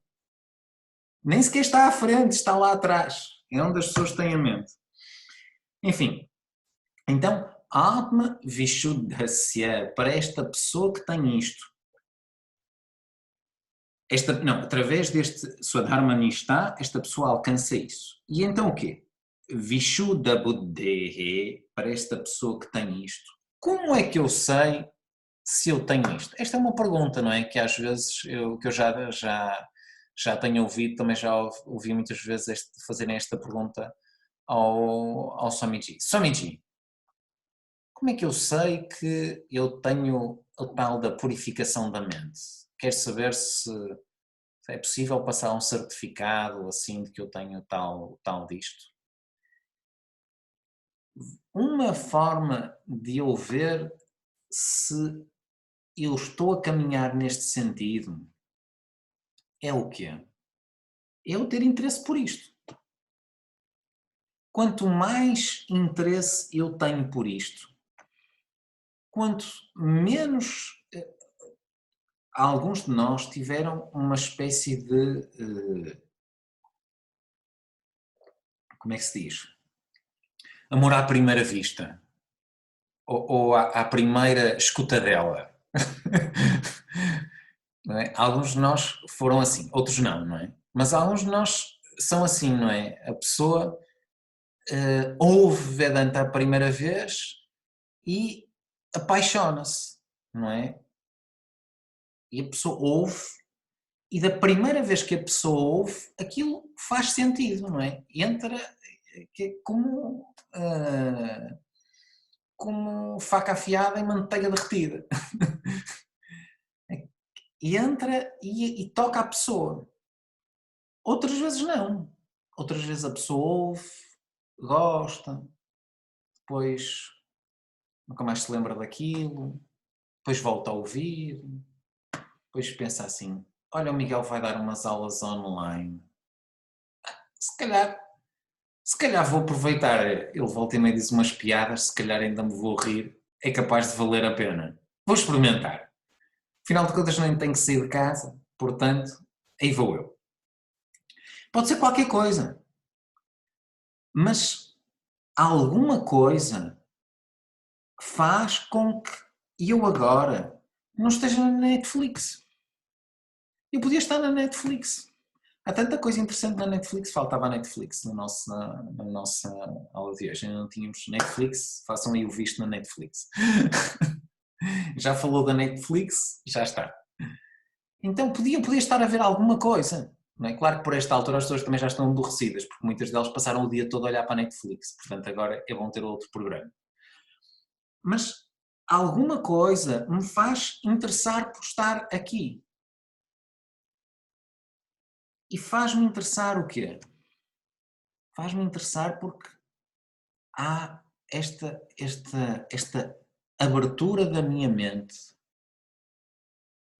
Nem sequer está à frente, está lá atrás. É onde as pessoas têm a mente. Enfim, então, Atma Vishuddhasya, para esta pessoa que tem isto, através deste Swadharma Nishta, esta pessoa alcança isso. E então o quê? Vishuddha Buddhehe, para esta pessoa que tem isto, como é que eu sei se eu tenho isto? Esta é uma pergunta, não é? Que às vezes, que eu já tenho ouvido, também já ouvi muitas vezes fazerem esta pergunta ao Swamiji. Swamiji, como é que eu sei que eu tenho o tal da purificação da mente? Quero saber se é possível passar um certificado assim de que eu tenho tal disto. Uma forma de eu ver se eu estou a caminhar neste sentido é o quê? É eu ter interesse por isto. Quanto mais interesse eu tenho por isto, quanto menos alguns de nós tiveram uma espécie de como é que se diz? Amor à primeira vista ou à primeira escutadela. Não é? Alguns de nós foram assim, outros não é? Mas alguns de nós são assim, não é? A pessoa ouve Vedanta a primeira vez e apaixona-se, não é? E a pessoa ouve e da primeira vez que a pessoa ouve, aquilo faz sentido, não é? Entra como faca afiada em manteiga derretida. E entra e toca a pessoa. Outras vezes não. Outras vezes a pessoa ouve, gosta, depois nunca mais se lembra daquilo, depois volta a ouvir, depois pensa assim, olha, o Miguel vai dar umas aulas online. se calhar vou aproveitar, ele volta e meia diz umas piadas, se calhar ainda me vou rir, é capaz de valer a pena. Vou experimentar. Afinal de contas nem tenho que sair de casa, portanto, aí vou eu. Pode ser qualquer coisa, mas alguma coisa faz com que eu agora não esteja na Netflix. Eu podia estar na Netflix. Há tanta coisa interessante na Netflix, faltava a Netflix na nossa aula de hoje. Ainda não tínhamos Netflix, façam aí o visto na Netflix. Já falou da Netflix, já está. Então podia estar a ver alguma coisa. Não é? Claro que por esta altura as pessoas também já estão aborrecidas, porque muitas delas passaram o dia todo a olhar para a Netflix, portanto agora é bom ter outro programa. Mas alguma coisa me faz interessar por estar aqui. E faz-me interessar o quê? Faz-me interessar porque há esta abertura da minha mente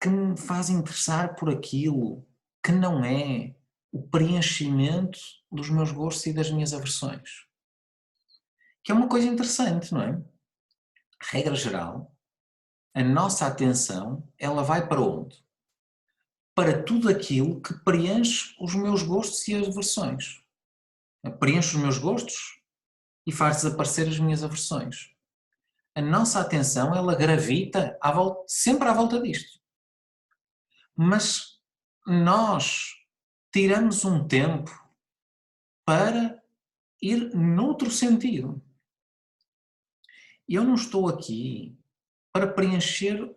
que me faz interessar por aquilo que não é o preenchimento dos meus gostos e das minhas aversões. Que é uma coisa interessante, não é? Regra geral, a nossa atenção, ela vai para onde? Para tudo aquilo que preenche os meus gostos e aversões. Preenche os meus gostos e faz desaparecer as minhas aversões. A nossa atenção, ela gravita sempre à volta disto. Mas nós tiramos um tempo para ir noutro sentido. Eu não estou aqui para preencher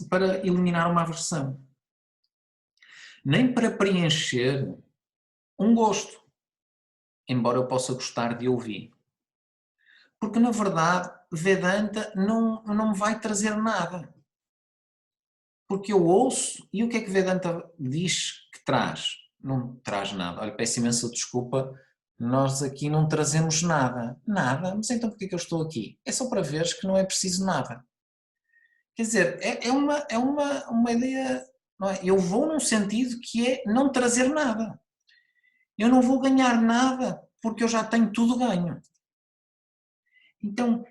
para eliminar uma aversão. Nem para preencher um gosto, embora eu possa gostar de ouvir. Porque na verdade Vedanta não me vai trazer nada. Porque eu ouço e o que é que Vedanta diz que traz? Não traz nada. Olha, peço imensa desculpa, nós aqui não trazemos nada. Nada? Mas então porquê que eu estou aqui? É só para veres que não é preciso nada. Quer dizer, é uma ideia, não é? Eu vou num sentido que é não trazer nada. Eu não vou ganhar nada porque eu já tenho tudo ganho. Então,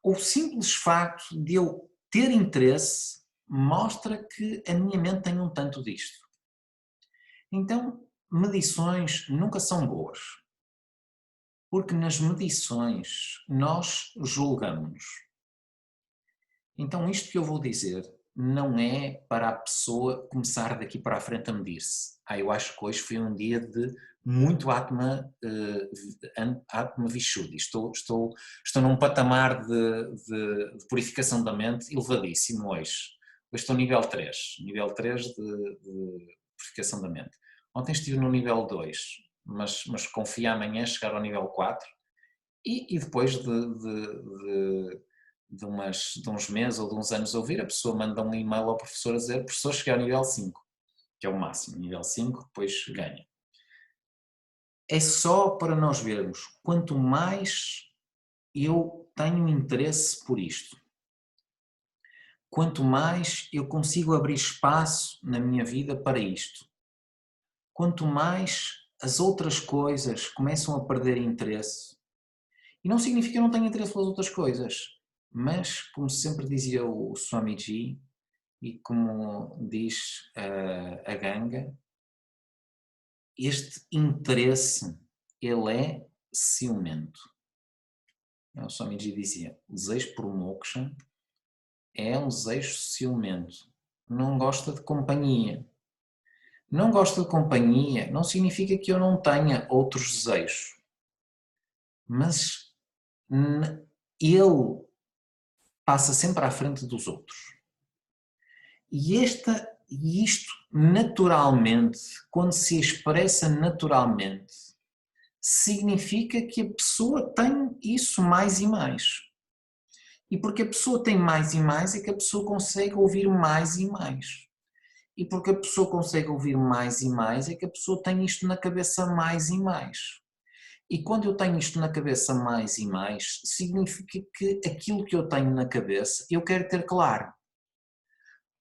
o simples facto de eu ter interesse mostra que a minha mente tem um tanto disto. Então, medições nunca são boas. Porque nas medições nós julgamos. Então, isto que eu vou dizer não é para a pessoa começar daqui para a frente a medir-se. Eu acho que hoje foi um dia de muito Atma Vishuddhi. Estou num patamar de purificação da mente elevadíssimo hoje. Hoje estou no nível 3 de purificação da mente. Ontem estive no nível 2, mas confio amanhã chegar ao nível 4 e depois de uns meses ou de uns anos ouvir, a pessoa manda um e-mail ao professor a dizer: professor, cheguei ao nível 5, que é o máximo, nível 5, depois ganha. É só para nós vermos, quanto mais eu tenho interesse por isto, quanto mais eu consigo abrir espaço na minha vida para isto, quanto mais as outras coisas começam a perder interesse, e não significa que eu não tenha interesse pelas outras coisas, mas, como sempre dizia o Swamiji, e como diz a Ganga, este interesse, ele é ciumento. O Swamiji dizia, o desejo por moksha é um desejo ciumento, não gosta de companhia. Não gosta de companhia não significa que eu não tenha outros desejos, mas ele passa sempre à frente dos outros. E isto naturalmente, quando se expressa naturalmente, significa que a pessoa tem isso mais e mais. E porque a pessoa tem mais e mais é que a pessoa consegue ouvir mais e mais. E porque a pessoa consegue ouvir mais e mais é que a pessoa tem isto na cabeça mais e mais. E quando eu tenho isto na cabeça mais e mais, significa que aquilo que eu tenho na cabeça eu quero ter claro.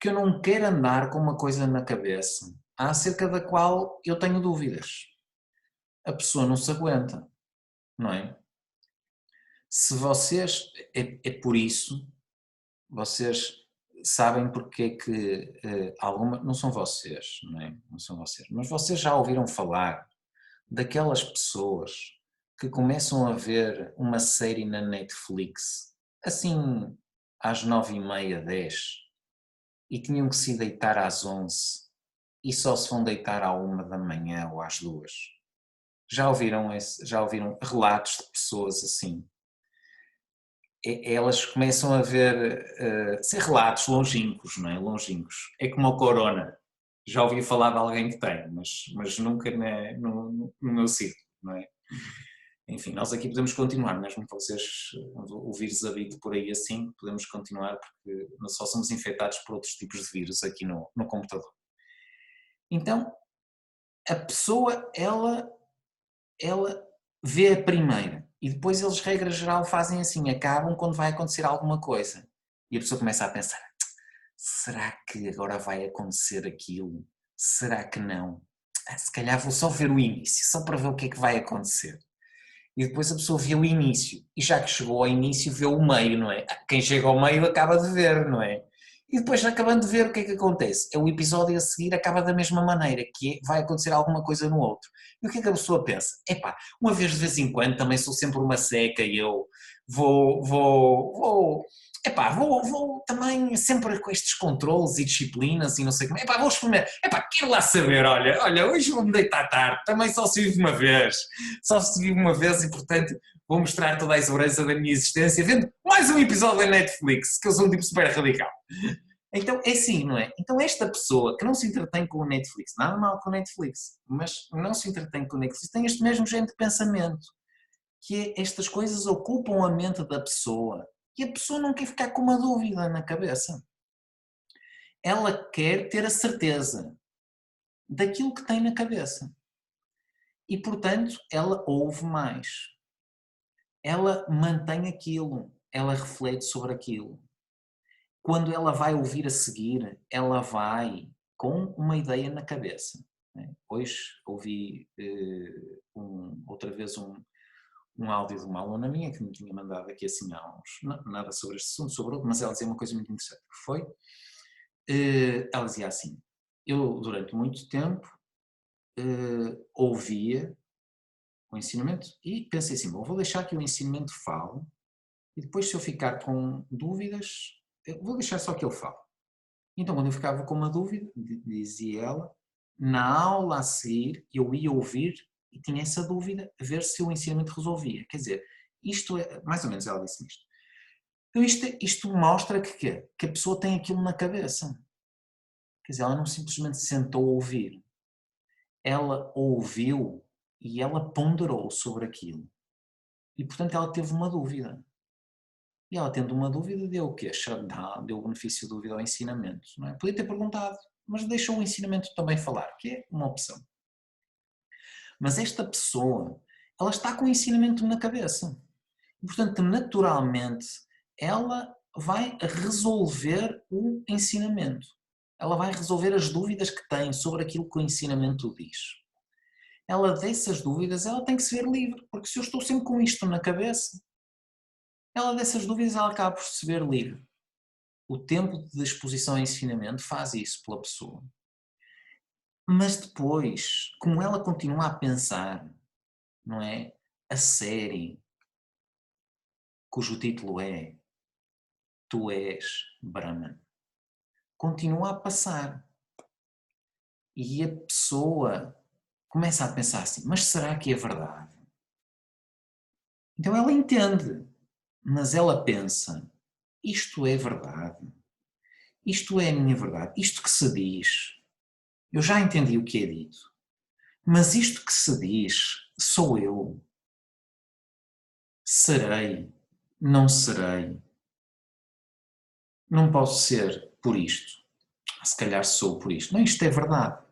Que eu não quero andar com uma coisa na cabeça acerca da qual eu tenho dúvidas. a pessoa não se aguenta, não é? Se vocês, é por isso, vocês sabem porque é que alguma, não são vocês, não é? Não são vocês, mas vocês já ouviram falar daquelas pessoas que começam a ver uma série na Netflix, assim às 9h30, 10, e tinham que se deitar às 11 e só se vão deitar à 1 da manhã ou às 2. Já ouviram relatos de pessoas assim? Elas começam a ver, ser relatos longínquos, não é? Longínquos. É como o corona. Já ouvi falar de alguém que tem, mas nunca no meu círculo, não é? Enfim, nós aqui podemos continuar, mesmo que vocês, o vírus habite por aí assim, podemos continuar porque nós só somos infectados por outros tipos de vírus aqui no computador. Então, a pessoa, ela vê a primeira e depois eles, regra geral, fazem assim, acabam quando vai acontecer alguma coisa. E a pessoa começa a pensar, será que agora vai acontecer aquilo? Será que não? Se calhar vou só ver o início, só para ver o que é que vai acontecer. E depois a pessoa vê o início, e já que chegou ao início vê o meio, não é? Quem chega ao meio acaba de ver, não é? E depois, acabando de ver, o que é que acontece? O episódio a seguir acaba da mesma maneira, que vai acontecer alguma coisa no outro. E o que é que a pessoa pensa? Epá, uma vez de vez em quando também sou sempre uma seca e eu vou também sempre com estes controles e disciplinas e não sei como. Epá, vou experimentar. Epá, quero lá saber, olha, hoje vou-me deitar tarde, também só se vive uma vez. Só se vive uma vez e, portanto, vou mostrar toda a exuberância da minha existência vendo mais um episódio da Netflix, que eu sou um tipo super radical. Então é assim, não é? Então esta pessoa que não se entretém com o Netflix, nada mal com o Netflix, mas não se entretém com o Netflix, tem este mesmo género de pensamento, que é estas coisas ocupam a mente da pessoa e a pessoa não quer ficar com uma dúvida na cabeça. Ela quer ter a certeza daquilo que tem na cabeça. E, portanto, ela ouve mais. Ela mantém aquilo, ela reflete sobre aquilo. Quando ela vai ouvir a seguir, ela vai com uma ideia na cabeça. Hoje ouvi outra vez um áudio de uma aluna minha que me tinha mandado aqui assim há uns, nada sobre este assunto, sobre outro, mas ela dizia uma coisa muito interessante, que foi, ela dizia assim, eu durante muito tempo ouvia o ensinamento e pensei assim, bom, vou deixar que o ensinamento fale e depois se eu ficar com dúvidas, eu vou deixar só que ele fale. Então quando eu ficava com uma dúvida, dizia ela, na aula a seguir eu ia ouvir e tinha essa dúvida a ver se o ensinamento resolvia. Quer dizer, isto é, mais ou menos ela disse isto. Então isto mostra que a pessoa tem aquilo na cabeça. Quer dizer, ela não simplesmente se sentou a ouvir. Ela ouviu e ela ponderou sobre aquilo. E portanto ela teve uma dúvida. E ela tendo uma dúvida deu o quê? Shutdown, deu o benefício de dúvida ao ensinamento. Não é? Podia ter perguntado, mas deixou o ensinamento também falar, que é uma opção. Mas esta pessoa, ela está com o ensinamento na cabeça. E, portanto, naturalmente, ela vai resolver o ensinamento. Ela vai resolver as dúvidas que tem sobre aquilo que o ensinamento diz. Ela dessas dúvidas, ela tem que se ver livre, porque se eu estou sempre com isto na cabeça, ela dessas dúvidas ela acaba por se ver livre. O tempo de exposição ao ensinamento faz isso pela pessoa. Mas depois, como ela continua a pensar, não é? A série, cujo título é Tu és Brahman, continua a passar. E a pessoa começa a pensar assim, mas será que é verdade? Então ela entende, mas ela pensa, isto é verdade? Isto é a minha verdade? Isto que se diz, eu já entendi o que é dito, mas isto que se diz, sou eu? Serei? Não serei? Não posso ser por isto. Se calhar sou por isto. Não, isto é verdade.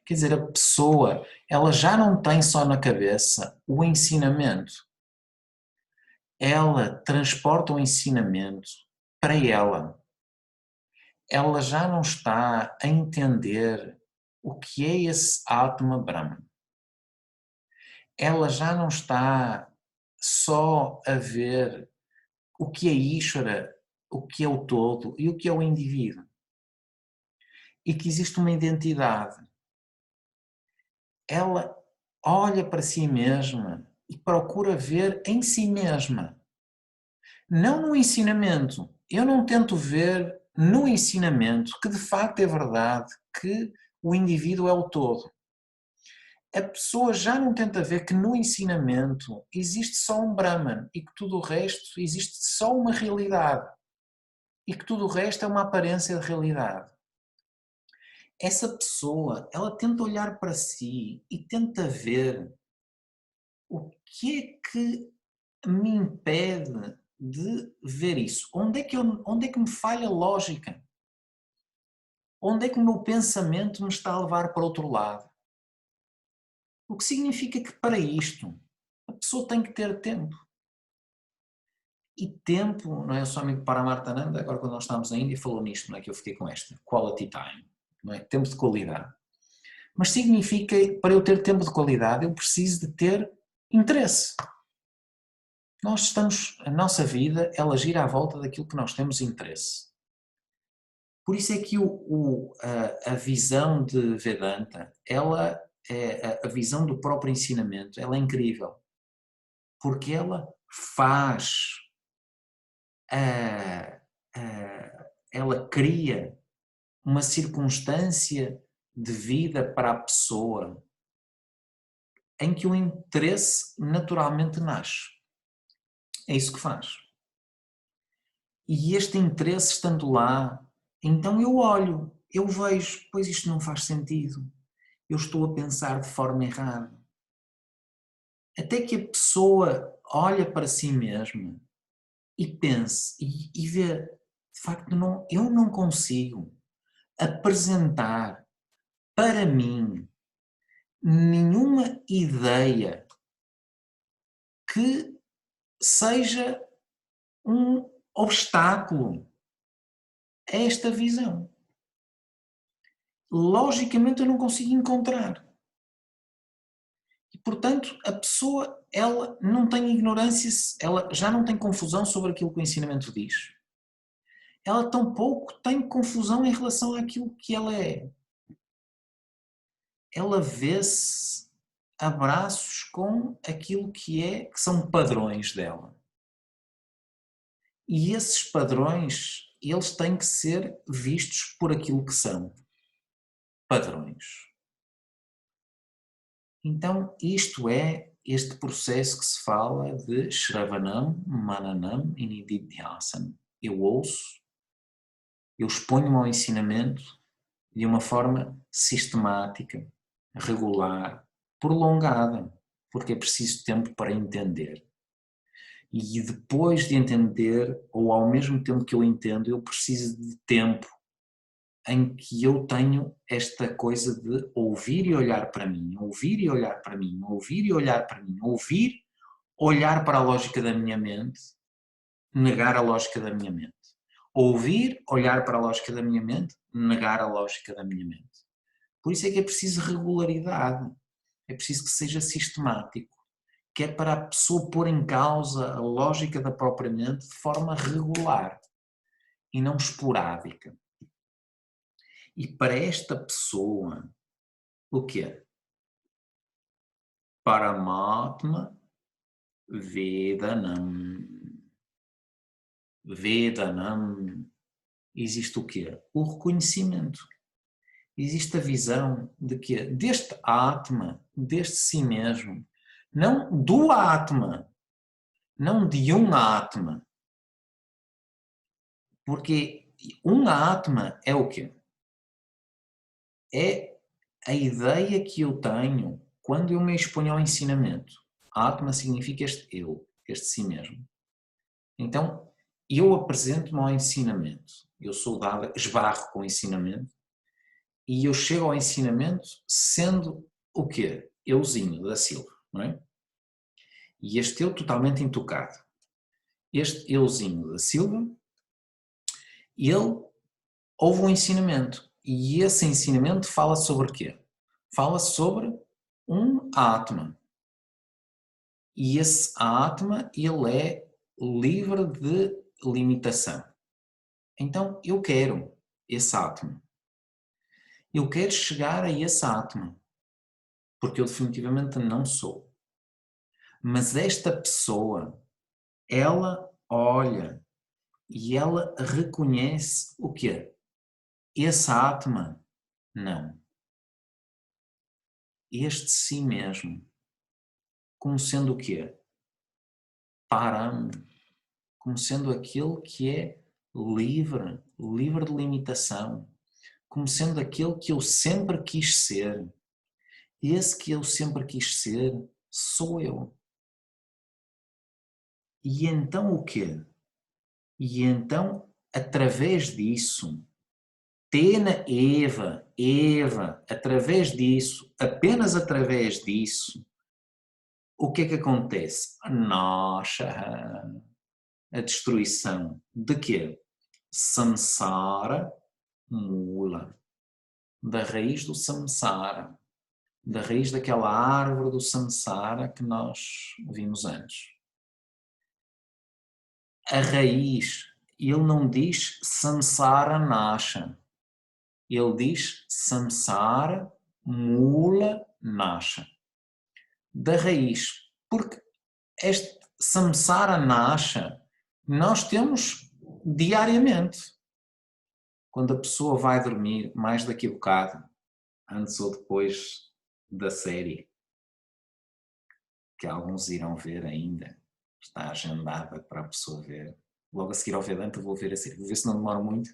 Quer dizer, a pessoa, ela já não tem só na cabeça o ensinamento. Ela transporta o ensinamento para ela. Ela já não está a entender o que é esse Atma Brahman. ela já não está só a ver o que é Ishvara, o que é o todo e o que é o indivíduo. E que existe uma identidade. Ela olha para si mesma e procura ver em si mesma. Não no ensinamento. Eu não tento ver no ensinamento que de facto é verdade que o indivíduo é o todo. A pessoa já não tenta ver que no ensinamento existe só um Brahman e que tudo o resto existe só uma realidade e que tudo o resto é uma aparência de realidade. Essa pessoa, ela tenta olhar para si e tenta ver o que é que me impede de ver isso. Onde é que me falha a lógica? Onde é que o meu pensamento me está a levar para outro lado? O que significa que para isto a pessoa tem que ter tempo. E tempo, não é? O seu amigo Paramartananda, agora quando nós estávamos na Índia, falou nisto, não é? Que eu fiquei com esta, quality time, não é? Tempo de qualidade. Mas significa, para eu ter tempo de qualidade, eu preciso de ter interesse. Nós estamos, a nossa vida, ela gira à volta daquilo que nós temos interesse. Por isso é que a visão de Vedanta, ela é a visão do próprio ensinamento, ela é incrível. Porque ela faz, ela cria uma circunstância de vida para a pessoa em que o interesse naturalmente nasce. É isso que faz. E este interesse estando lá, então eu olho, eu vejo, pois isto não faz sentido. Eu estou a pensar de forma errada. Até que a pessoa olha para si mesma e pense e vê, de facto, não, eu não consigo apresentar para mim nenhuma ideia que seja um obstáculo a esta visão. Logicamente eu não consigo encontrar. E, portanto, a pessoa, ela não tem ignorância, ela já não tem confusão sobre aquilo que o ensinamento diz. Ela tampouco tem confusão em relação àquilo que ela é. Ela vê-se a braços com aquilo que são padrões dela. E esses padrões, eles têm que ser vistos por aquilo que são. Padrões. Então, isto é este processo que se fala de Shravanam, Mananam e Nididhyasana. Eu ouço, eu exponho-me ao ensinamento de uma forma sistemática, regular, prolongada, porque é preciso tempo para entender. E depois de entender, ou ao mesmo tempo que eu entendo, eu preciso de tempo em que eu tenho esta coisa de ouvir e olhar para mim, ouvir e olhar para mim, ouvir e olhar para mim, ouvir, olhar para a lógica da minha mente, negar a lógica da minha mente. Ouvir, olhar para a lógica da minha mente, negar a lógica da minha mente. Por isso é que é preciso regularidade, é preciso que seja sistemático, que é para a pessoa pôr em causa a lógica da própria mente de forma regular e não esporádica. E para esta pessoa, o quê? Paramatma Vedanam. Vedanam. Existe o quê? O reconhecimento. Existe a visão de que deste Atma, deste si mesmo, não do Atma, não de um Atma. Porque um Atma é o quê? É a ideia que eu tenho quando eu me exponho ao ensinamento. Atma significa este eu, este si mesmo. Então, eu apresento-me ao ensinamento. Eu sou dado, esbarro com o ensinamento e eu chego ao ensinamento sendo o quê? Euzinho da Silva, não é? E este eu totalmente intocado. Este euzinho da Silva, ele houve um ensinamento. E esse ensinamento fala sobre quê? Fala sobre um Atma. E esse Atma, ele é livre de limitação. Então eu quero esse Atma. Eu quero chegar a esse Atma, porque eu definitivamente não sou. Mas esta pessoa, ela olha e ela reconhece o quê? Esse Atma, não. Este si mesmo, como sendo o quê? Param, como sendo aquele que é livre, livre de limitação, como sendo aquele que eu sempre quis ser. Esse que eu sempre quis ser, sou eu. E então o quê? E então, através disso, Tena Eva, através disso, apenas através disso, o que é que acontece? Nossa, a destruição de quê? Samsara mula, da raiz do samsara, da raiz daquela árvore do samsara que nós vimos antes. A raiz, ele não diz samsara nasha, ele diz samsara mula nasha, da raiz, porque este samsara nasha nós temos diariamente. Quando a pessoa vai dormir, mais daqui a bocado, antes ou depois da série, que alguns irão ver ainda, está agendada para a pessoa ver. Logo a seguir ao Vedanta vou ver a série, vou ver se não demora muito,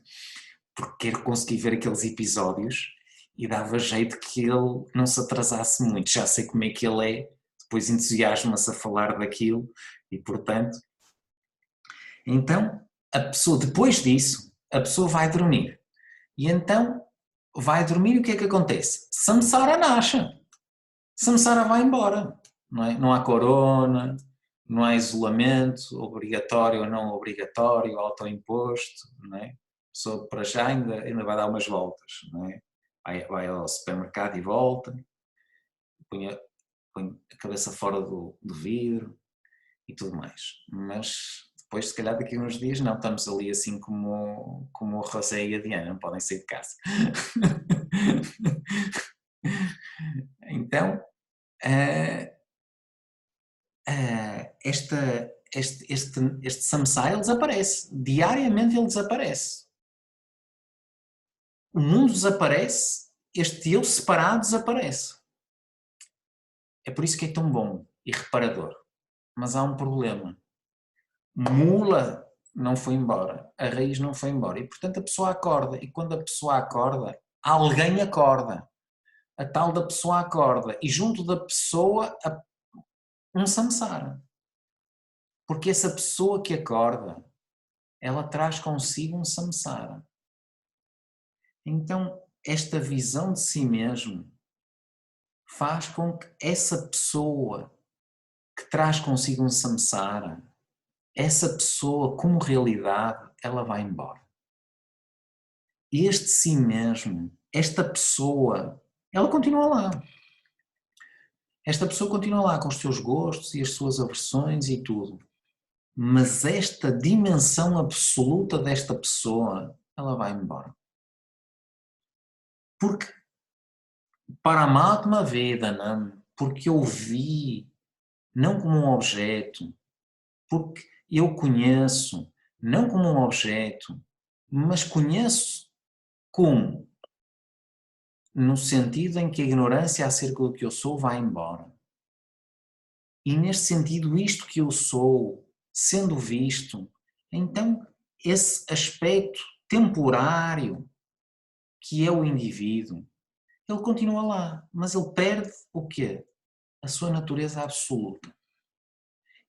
porque quero conseguir ver aqueles episódios e dava jeito que ele não se atrasasse muito. Já sei como é que ele é, depois entusiasma-se a falar daquilo e, portanto, então a pessoa, depois disso, a pessoa vai dormir. E então vai dormir e o que é que acontece? Samsara nasce. Samsara vai embora. Não é? Não há corona, não há isolamento, obrigatório ou não obrigatório, autoimposto, não é? A pessoa para já ainda vai dar umas voltas, não é? Vai ao supermercado e volta, põe a cabeça fora do vidro e tudo mais. Mas depois, se calhar, daqui a uns dias, não, estamos ali assim como o José e a Diana, não podem sair de casa. Então, este samsara ele desaparece. Diariamente ele desaparece. O mundo desaparece, este eu separado desaparece. É por isso que é tão bom e reparador. Mas há um problema. Mula não foi embora, a raiz não foi embora. E portanto a pessoa acorda. E quando a pessoa acorda, alguém acorda. A tal da pessoa acorda. E junto da pessoa, um samsara. Porque essa pessoa que acorda, ela traz consigo um samsara. Então, esta visão de si mesmo faz com que essa pessoa que traz consigo um samsara, essa pessoa como realidade, ela vai embora. Este si mesmo, esta pessoa, ela continua lá. Esta pessoa continua lá com os seus gostos e as suas aversões e tudo. Mas esta dimensão absoluta desta pessoa, ela vai embora. Porque Paramatma Vedanam, porque eu vi, não como um objeto, porque eu conheço, não como um objeto, mas conheço como? No sentido em que a ignorância acerca do que eu sou vai embora. E neste sentido, isto que eu sou, sendo visto, então esse aspecto temporário que é o indivíduo, ele continua lá, mas ele perde o quê? A sua natureza absoluta.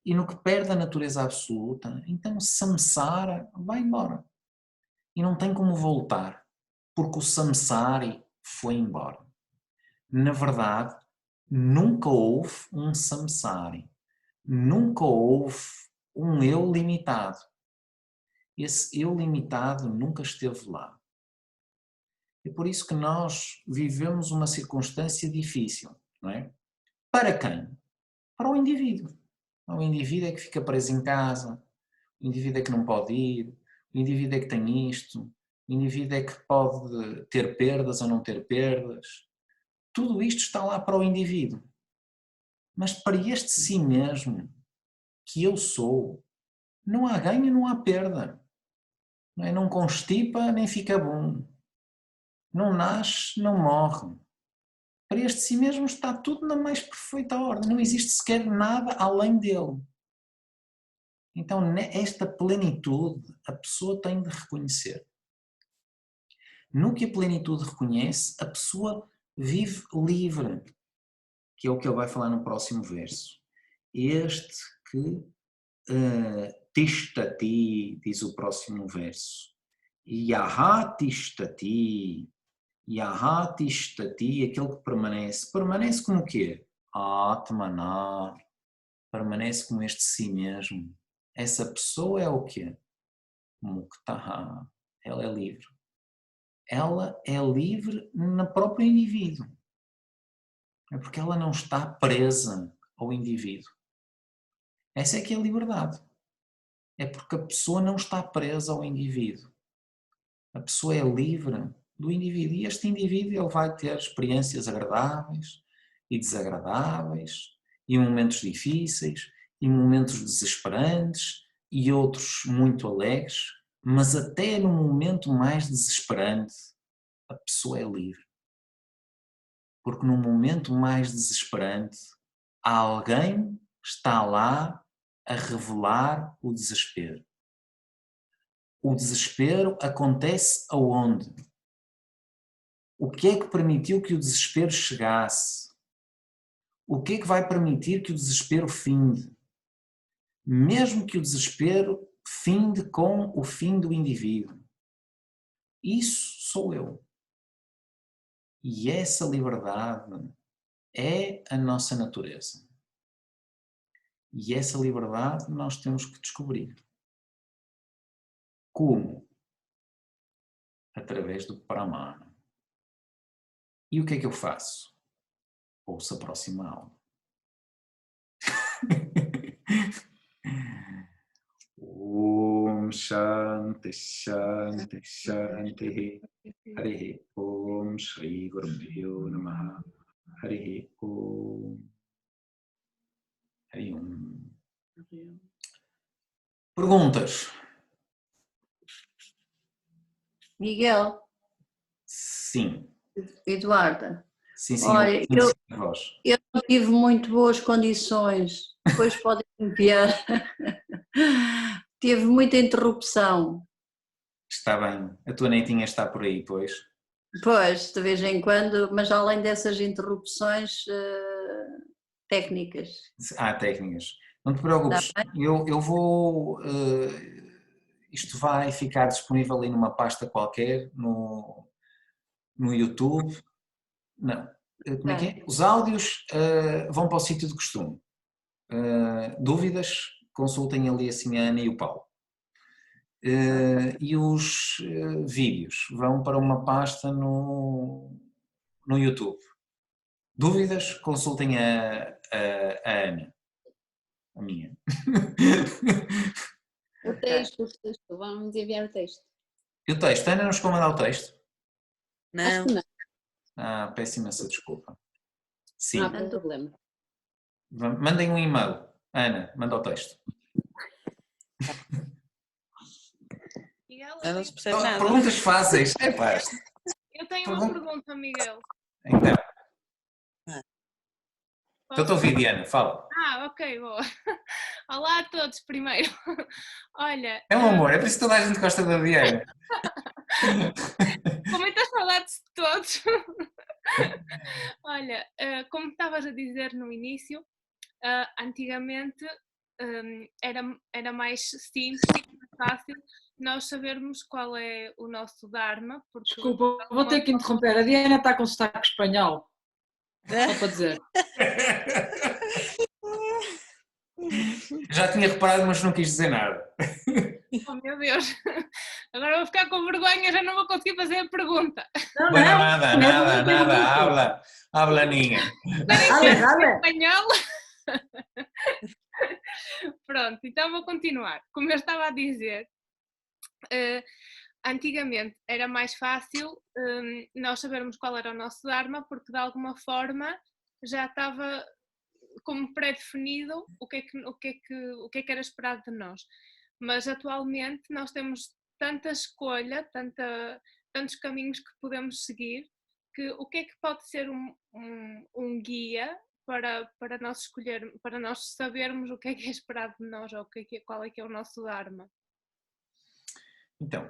E no que perde a natureza absoluta, então samsara vai embora. E não tem como voltar, porque o samsari foi embora. Na verdade, nunca houve um samsari. Nunca houve um eu limitado. Esse eu limitado nunca esteve lá. É por isso que nós vivemos uma circunstância difícil, não é? Para quem? Para o indivíduo. O indivíduo é que fica preso em casa, o indivíduo é que não pode ir, o indivíduo é que tem isto, o indivíduo é que pode ter perdas ou não ter perdas. Tudo isto está lá para o indivíduo. Mas para este si mesmo, que eu sou, não há ganho, não há perda. Não é? Não constipa, nem fica bom. Não nasce, não morre. Para este si mesmo está tudo na mais perfeita ordem. Não existe sequer nada além dele. Então, esta plenitude, a pessoa tem de reconhecer. No que a plenitude reconhece, a pessoa vive livre, que é o que ele vai falar no próximo verso. Este que tishtati, diz o próximo verso. Yahatistati, Yahatistati, aquele que permanece. Permanece como o quê? Atmana, permanece como este si mesmo. Essa pessoa é o quê? Muktaha, ela é livre. Ela é livre no próprio indivíduo. É porque ela não está presa ao indivíduo. Essa é que é a liberdade. É porque a pessoa não está presa ao indivíduo. A pessoa é livre do indivíduo. E este indivíduo ele vai ter experiências agradáveis e desagradáveis, e momentos difíceis, e momentos desesperantes, e outros muito alegres, mas até no momento mais desesperante, a pessoa é livre. Porque no momento mais desesperante, alguém está lá a revelar o desespero. O desespero acontece aonde? O que é que permitiu que o desespero chegasse? O que é que vai permitir que o desespero finde? Mesmo que o desespero finde com o fim do indivíduo. Isso sou eu. E essa liberdade é a nossa natureza. E essa liberdade nós temos que descobrir. Como? Através do Pramana. E o que é que eu faço? Ouço a próxima aula. Om Shanti Shanti Shanti Harihi Om Shri Gurubhyo Namaha Harihi Om Hari Om. Perguntas? Miguel, Sim. Eduarda, Sim, olha, eu não tive muito boas condições, depois podem enviar. Tive muita interrupção. Está bem. A tua netinha está por aí, pois? Pois, de vez em quando, mas além dessas interrupções técnicas. Técnicas. Não te preocupes. Eu vou... isto vai ficar disponível ali numa pasta qualquer, no YouTube. Não. Como é que é? Os áudios vão para o sítio de costume. Dúvidas? Consultem ali assim a Ana e o Paulo. E os vídeos vão para uma pasta no YouTube. Dúvidas? Consultem a Ana, a minha. O texto, vamos enviar o texto. E o texto? A Ana nos mandar o texto? Não. Acho que não. Peço imensa desculpa. Sim. Não há problema. Mandem um e-mail. Ana, manda o texto. Miguel, não se percebe nada. Perguntas fáceis. Eu tenho uma pergunta, Miguel. Então. Estou a ouvir, Diana, fala. Ok, boa. Olá a todos, primeiro. Olha... É um amor, é por isso que toda a gente gosta da Diana. Com muitas saudades de todos. Olha, como estavas a dizer no início, antigamente era mais simples, mais fácil nós sabermos qual é o nosso Dharma. Porque desculpa, vou ter que interromper. A Diana está com sotaque espanhol. Só para dizer. Já tinha reparado, mas não quis dizer nada. Oh meu Deus, agora vou ficar com vergonha, já não vou conseguir fazer a pergunta. Não, nada, habla niña. Espanhol. Pronto, então vou continuar. Como eu estava a dizer, antigamente era mais fácil nós sabermos qual era o nosso Dharma, porque de alguma forma já estava como pré-definido o que é que era esperado de nós. Mas atualmente nós temos tanta escolha, tantos caminhos que podemos seguir, que o que é que pode ser um guia para nós escolher, para nós sabermos o que é esperado de nós, ou qual é que é o nosso Dharma? Então,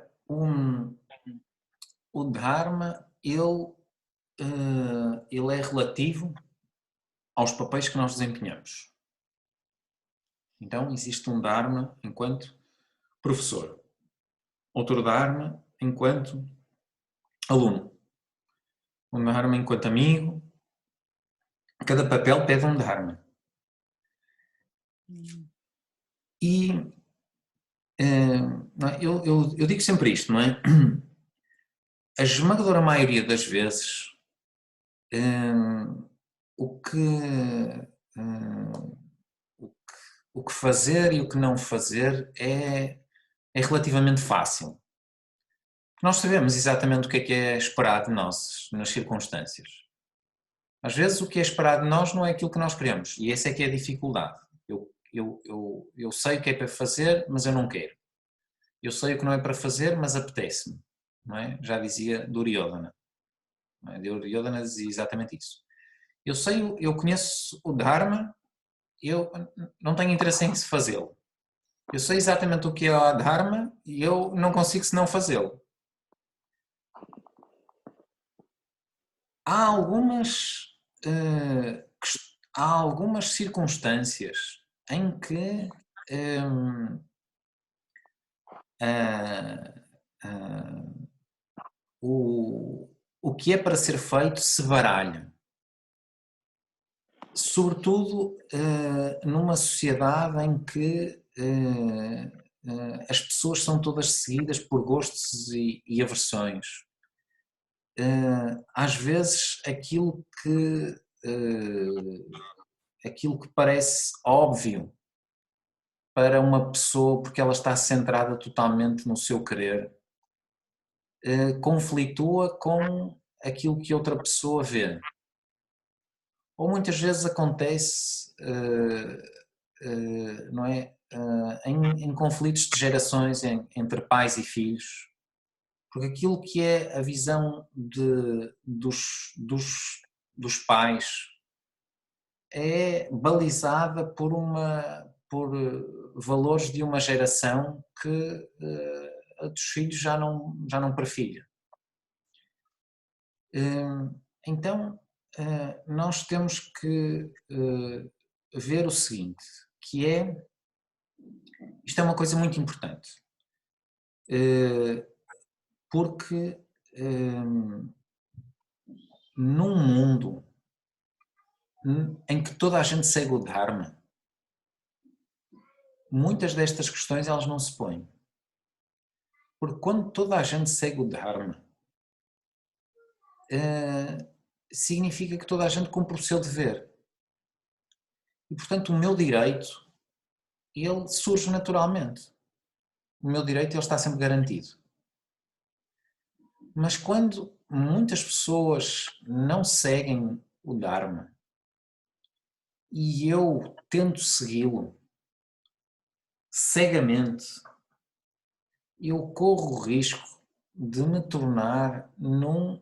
o Dharma, ele é relativo aos papéis que nós desempenhamos. Então, existe um Dharma enquanto professor, outro Dharma enquanto aluno, um Dharma enquanto amigo. Cada papel pede um Dharma. E eu digo sempre isto, não é? A esmagadora maioria das vezes o que fazer e o que não fazer é relativamente fácil. Nós sabemos exatamente o que é esperado de nós nas circunstâncias. Às vezes o que é esperado de nós não é aquilo que nós queremos, e essa é que é a dificuldade. Eu sei o que é para fazer, mas eu não quero. Eu sei o que não é para fazer, mas apetece-me. Não é? Já dizia Duryodhana. Duryodhana dizia exatamente isso. Eu conheço o Dharma, eu não tenho interesse em se fazê-lo. Eu sei exatamente o que é o Dharma e eu não consigo senão fazê-lo. Há algumas circunstâncias em que o que é para ser feito se baralha. Sobretudo numa sociedade em que as pessoas são todas seguidas por gostos e aversões. Às vezes aquilo que parece óbvio para uma pessoa, porque ela está centrada totalmente no seu querer, conflitua com aquilo que outra pessoa vê. Ou muitas vezes acontece, não é, em conflitos de gerações entre pais e filhos, porque aquilo que é a visão dos pais é balizada por valores de uma geração que a dos filhos já não partilha. Então, nós temos que ver o seguinte, que isto é uma coisa muito importante, porque num mundo em que toda a gente segue o Dharma, muitas destas questões elas não se põem. Porque quando toda a gente segue o Dharma, significa que toda a gente cumpre o seu dever. E portanto o meu direito, ele surge naturalmente. O meu direito ele está sempre garantido. Mas quando muitas pessoas não seguem o Dharma e eu tento segui-lo cegamente, eu corro o risco de me tornar num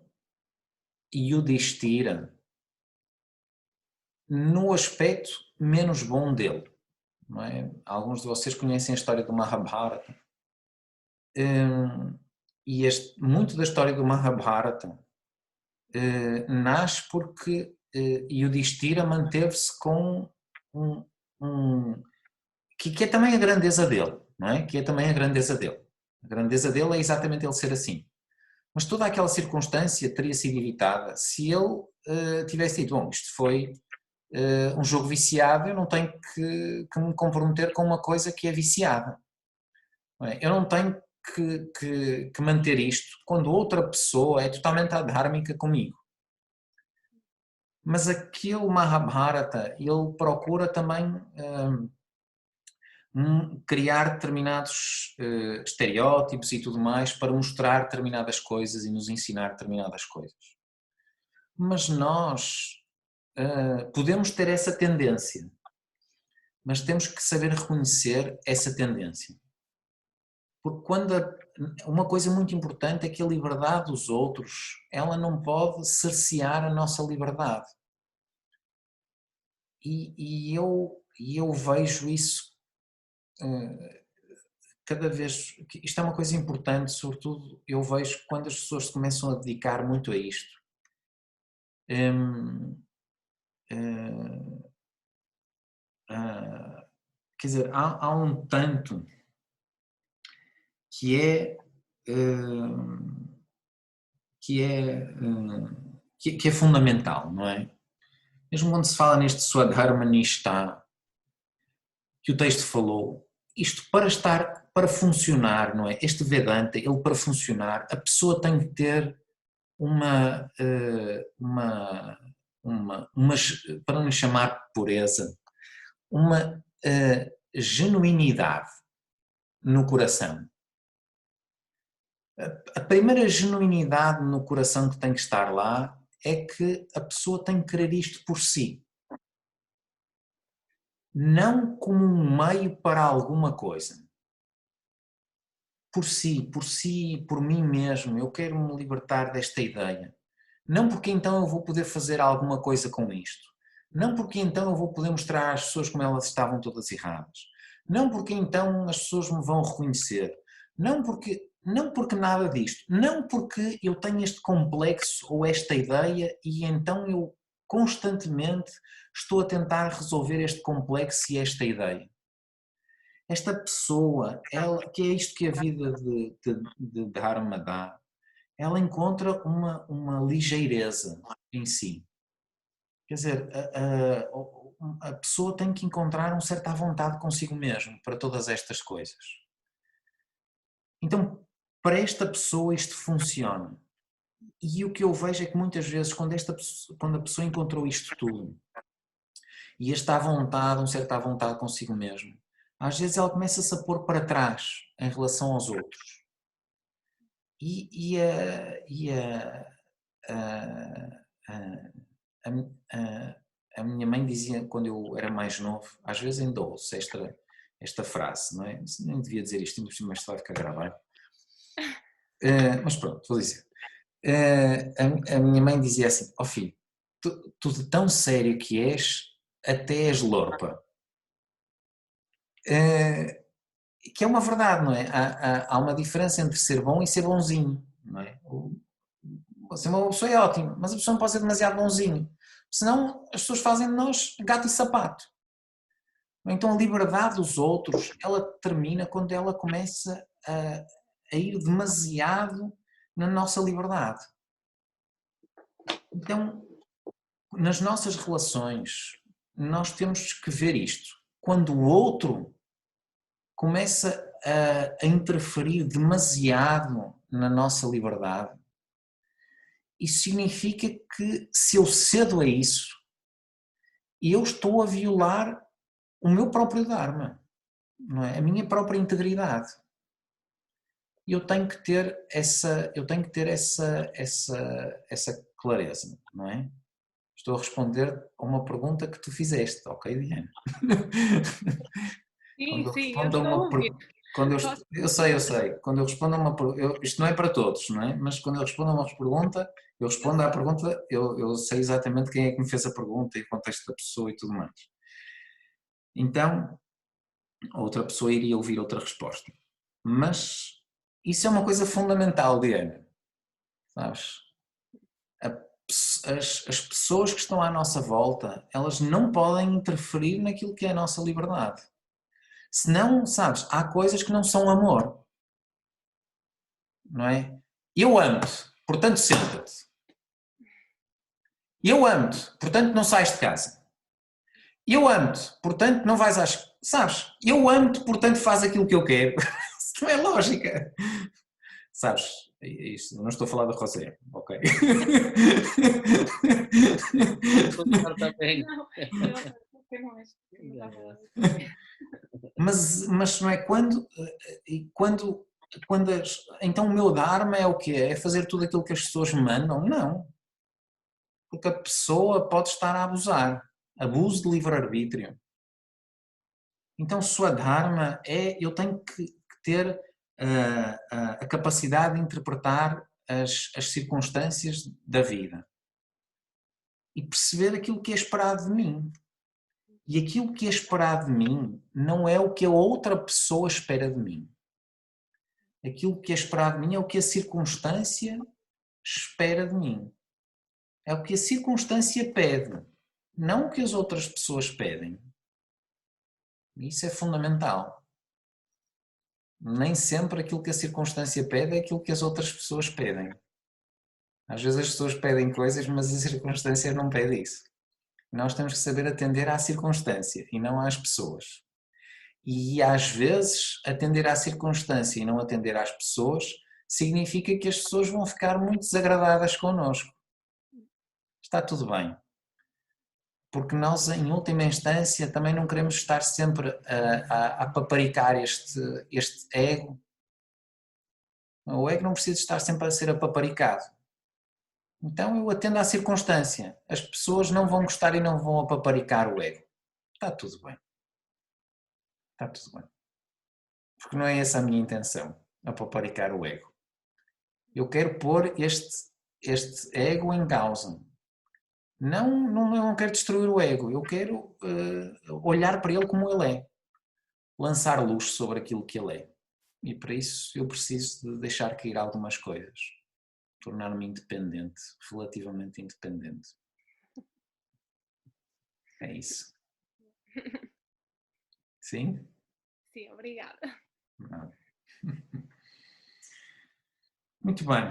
Yudhishthira, no aspecto menos bom dele. Não é? Alguns de vocês conhecem a história do Mahabharata. E muito da história do Mahabharata nasce porque Yudhishthira manteve-se com que é também a grandeza dele, não é? Que é também a grandeza dele. A grandeza dele é exatamente ele ser assim. Mas toda aquela circunstância teria sido evitada se ele tivesse dito, bom, isto foi um jogo viciado, eu não tenho que me comprometer com uma coisa que é viciada. Não é? Eu não tenho que manter isto quando outra pessoa é totalmente adhármica comigo. Mas aquele Mahabharata, ele procura também criar determinados estereótipos e tudo mais para mostrar determinadas coisas e nos ensinar determinadas coisas. Mas nós podemos ter essa tendência, mas temos que saber reconhecer essa tendência. Porque uma coisa muito importante é que a liberdade dos outros, ela não pode cercear a nossa liberdade. E eu vejo isso cada vez, isto é uma coisa importante, sobretudo eu vejo quando as pessoas se começam a dedicar muito a isto. Quer dizer, há um tanto que é fundamental, não é? Mesmo quando se fala neste Swadharma Nishtha, que o texto falou, isto para funcionar, não é? Este Vedanta, ele para funcionar, a pessoa tem que ter para não chamar pureza, uma genuinidade no coração. A primeira genuinidade no coração que tem que estar lá é que a pessoa tem que querer isto por si. Não como um meio para alguma coisa. Por si, por mim mesmo, eu quero me libertar desta ideia. Não porque então eu vou poder fazer alguma coisa com isto. Não porque então eu vou poder mostrar às pessoas como elas estavam todas erradas. Não porque então as pessoas me vão reconhecer. Não porque nada disto. Não porque eu tenho este complexo ou esta ideia e então eu constantemente estou a tentar resolver este complexo e esta ideia. Esta pessoa, que é isto que a vida de Dharma dá, ela encontra uma ligeireza em si. Quer dizer, a pessoa tem que encontrar uma certa vontade consigo mesmo para todas estas coisas. Então, para esta pessoa isto funciona. E o que eu vejo é que muitas vezes quando a pessoa encontrou isto tudo e esta vontade, uma certa vontade consigo mesmo, às vezes ela começa-se a pôr para trás em relação aos outros. A minha mãe dizia, quando eu era mais novo, às vezes ainda ouço esta frase, não é? Nem devia dizer isto, mas vai ficar gravado. Mas pronto, vou dizer. A minha mãe dizia assim, ó filho, tu de tão sério que és, até és lorpa. Que é uma verdade, não é? Há uma diferença entre ser bom e ser bonzinho, não é? Ser uma pessoa é ótima, mas a pessoa não pode ser demasiado bonzinho, senão as pessoas fazem de nós gato e sapato. Então a liberdade dos outros, ela termina quando ela começa a ir demasiado na nossa liberdade. Então, nas nossas relações, nós temos que ver isto. Quando o outro começa a interferir demasiado na nossa liberdade, isso significa que se eu cedo a isso, eu estou a violar o meu próprio Dharma, não é? A minha própria integridade. Eu tenho que ter essa clareza, não é? Estou a responder a uma pergunta que tu fizeste, ok, Diana? Sim, eu estou a ouvir. Eu sei. Quando eu respondo a uma pergunta, isto não é para todos, não é? Mas quando eu respondo a uma pergunta, eu respondo à pergunta, eu sei exatamente quem é que me fez a pergunta e o contexto da pessoa e tudo mais. Então, a outra pessoa iria ouvir outra resposta. Mas isso é uma coisa fundamental, Diana. Sabes? As pessoas que estão à nossa volta, elas não podem interferir naquilo que é a nossa liberdade. Senão, sabes, há coisas que não são amor. Não é? Eu amo-te, portanto senta-te. Eu amo-te, portanto não sais de casa. Eu amo-te, portanto não vais às... Sabes, eu amo-te, portanto faz aquilo que eu quero. Isso não é lógica. Sabes, isto, não estou a falar da Rosé, ok? Mas não é quando então o meu Dharma é o quê? É fazer tudo aquilo que as pessoas me mandam? Não. Porque a pessoa pode estar a abusar. Abuso de livre-arbítrio. Então, sua Dharma é, eu tenho que ter a capacidade de interpretar as circunstâncias da vida e perceber aquilo que é esperado de mim. E aquilo que é esperado de mim não é o que a outra pessoa espera de mim. Aquilo que é esperado de mim é o que a circunstância espera de mim. É o que a circunstância pede, não o que as outras pessoas pedem. Isso é fundamental. Nem sempre aquilo que a circunstância pede é aquilo que as outras pessoas pedem. Às vezes as pessoas pedem coisas, mas a circunstância não pede isso. Nós temos que saber atender à circunstância e não às pessoas. E às vezes atender à circunstância e não atender às pessoas significa que as pessoas vão ficar muito desagradadas connosco. Está tudo bem. Porque nós, em última instância, também não queremos estar sempre a paparicar este ego. O ego não precisa estar sempre a ser apaparicado. Então eu atendo à circunstância. As pessoas não vão gostar e não vão apaparicar o ego. Está tudo bem. Está tudo bem. Porque não é essa a minha intenção, apaparicar o ego. Eu quero pôr este ego em causa. Não quero destruir o ego, eu quero olhar para ele como ele é. Lançar luz sobre aquilo que ele é. E para isso eu preciso de deixar cair algumas coisas. Tornar-me independente, relativamente independente. É isso. Sim? Sim, obrigada. Não. Muito bem.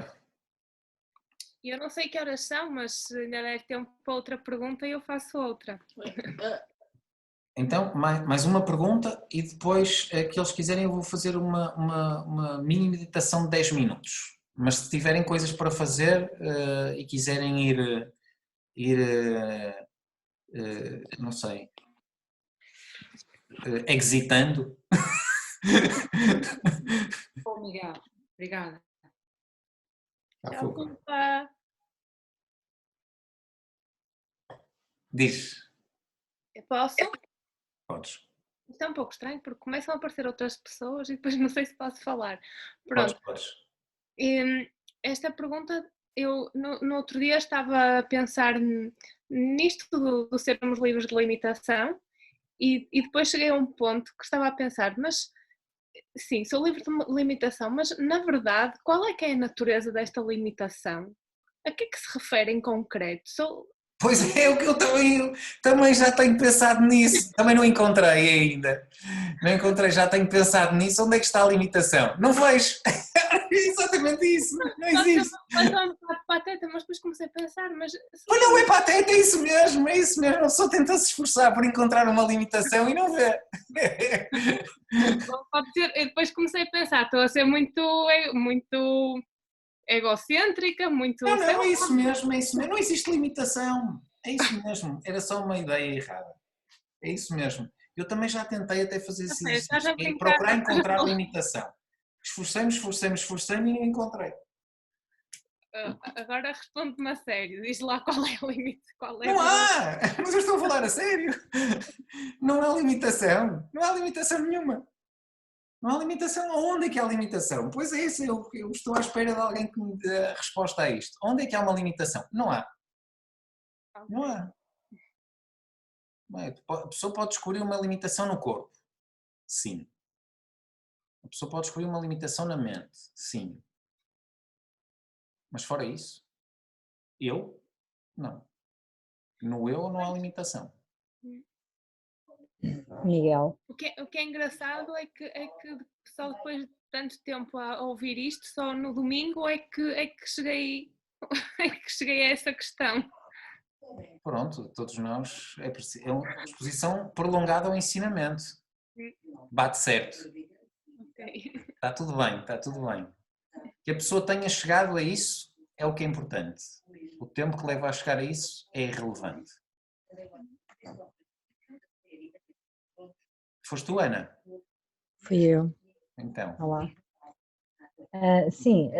Eu não sei que horas são, mas ainda deve tempo para outra pergunta e eu faço outra. Então, mais uma pergunta e depois, que eles quiserem, eu vou fazer uma mini meditação de 10 minutos. Mas se tiverem coisas para fazer e quiserem ir não sei, exitando. Bom, Miguel, obrigada. Tchau, culpa. Diz. Eu posso? Podes. Isto é um pouco estranho porque começam a aparecer outras pessoas e depois não sei se posso falar. Pronto. Podes. Esta pergunta, eu no outro dia estava a pensar nisto do sermos livres de limitação e depois cheguei a um ponto que estava a pensar, mas sim, sou livre de limitação, mas na verdade qual é que é a natureza desta limitação? A que é que se refere em concreto? Pois é, o que eu também já tenho pensado nisso, também não encontrei ainda. Não encontrei, já tenho pensado nisso. Onde é que está a limitação? Não vejo. É exatamente isso, não existe. Mas é um bocado pateta, mas depois comecei a pensar, mas... Mas não é pateta, é isso mesmo. A pessoa tenta se esforçar por encontrar uma limitação e não vê. Pode ser, eu depois comecei a pensar, estou a ser muito egocêntrica, muito... Não, é isso mesmo, não existe limitação, é isso mesmo, era só uma ideia errada, é isso mesmo. Eu também já tentei até fazer esse exercício, procurar encontrar limitação. Esforcei-me e não encontrei. Agora responde-me a sério, diz lá qual é o limite. Não há, mas eu estou a falar a sério. Não há limitação nenhuma. Não há limitação. Onde é que há limitação? Pois é isso, eu estou à espera de alguém que me dê a resposta a isto. Onde é que há uma limitação? Não há. Não há. A pessoa pode descobrir uma limitação no corpo. Sim. A pessoa pode descobrir uma limitação na mente. Sim. Mas fora isso, eu? Não. No eu não há limitação. Miguel. O que é engraçado é que só depois de tanto tempo a ouvir isto, só no domingo é que cheguei a essa questão. Pronto, todos nós, é uma exposição prolongada ao ensinamento. Bate certo. Okay. Está tudo bem. Que a pessoa tenha chegado a isso é o que é importante. O tempo que leva a chegar a isso é irrelevante. Foste tu, Ana? Fui eu. Então. Olá. Sim,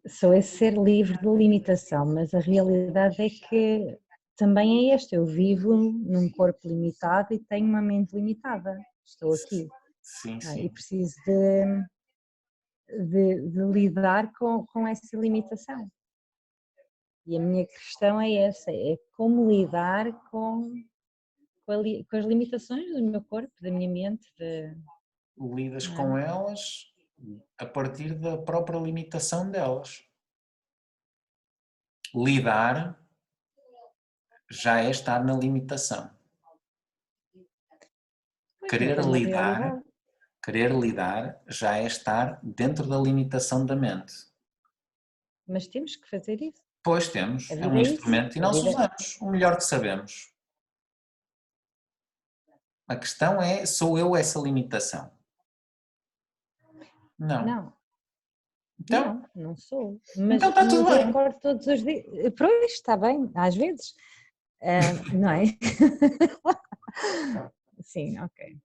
sou esse ser livre de limitação, mas a realidade é que também é esta. Eu vivo num corpo limitado e tenho uma mente limitada. Estou aqui. Sim, E preciso de lidar com essa limitação. E a minha questão é essa, é como lidar com as limitações do meu corpo, da minha mente. Lidas com elas a partir da própria limitação delas. Lidar já é estar na limitação. Querer lidar já é estar dentro da limitação da mente. Mas temos que fazer isso. Pois temos, é um instrumento e nós usamos o melhor que sabemos. A questão é, sou eu essa limitação? Não. Então? Não sou. Mas, então está tudo bem. Acordo todos os dias. Pois, está bem, às vezes. Não é? Sim, ok.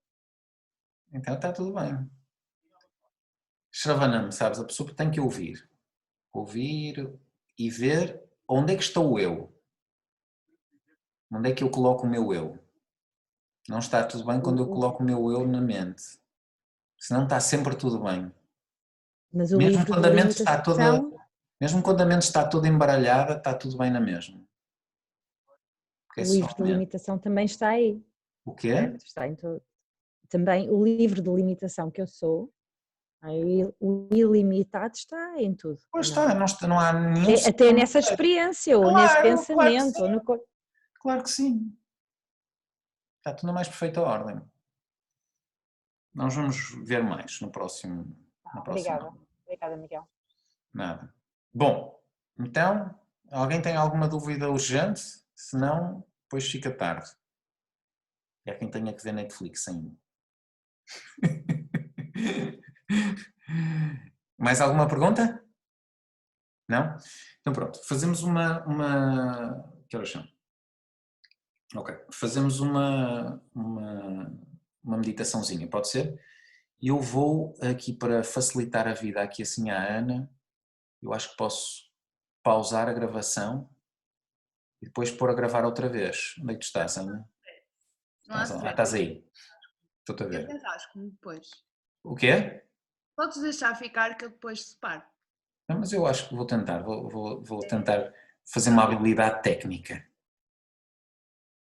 Então está tudo bem. Shravanam, sabes, a pessoa tem que ouvir. Ouvir e ver onde é que estou eu. Onde é que eu coloco o meu eu. Não está tudo bem quando eu coloco o meu eu na mente. Senão está sempre tudo bem. Mas o mesmo quando a mente está toda embaralhada, está tudo bem na mesma. O livro de limitação também está aí. O quê? Está em todo. Também o livro de limitação que eu sou, o ilimitado está em tudo. Pois está, não há nenhum... Até nessa experiência, ou nesse pensamento. Claro que sim. Está tudo na mais perfeita ordem. Nós vamos ver mais no próximo... Obrigada, Miguel. Nada. Bom, então, alguém tem alguma dúvida urgente? Se não, depois fica tarde. E há quem tenha que ver Netflix ainda. Mais alguma pergunta? Não? Então pronto, fazemos uma... Que horas são? Ok, fazemos uma meditaçãozinha, pode ser? E eu vou aqui para facilitar a vida aqui assim à Ana, eu acho que posso pausar a gravação e depois pôr a gravar outra vez. Onde é que tu estás, Ana? Estás aí. Estou-te a ver. Eu desenrasco-me depois. O quê? Podes deixar ficar que eu depois separo. Não, mas eu acho que vou tentar fazer uma habilidade técnica.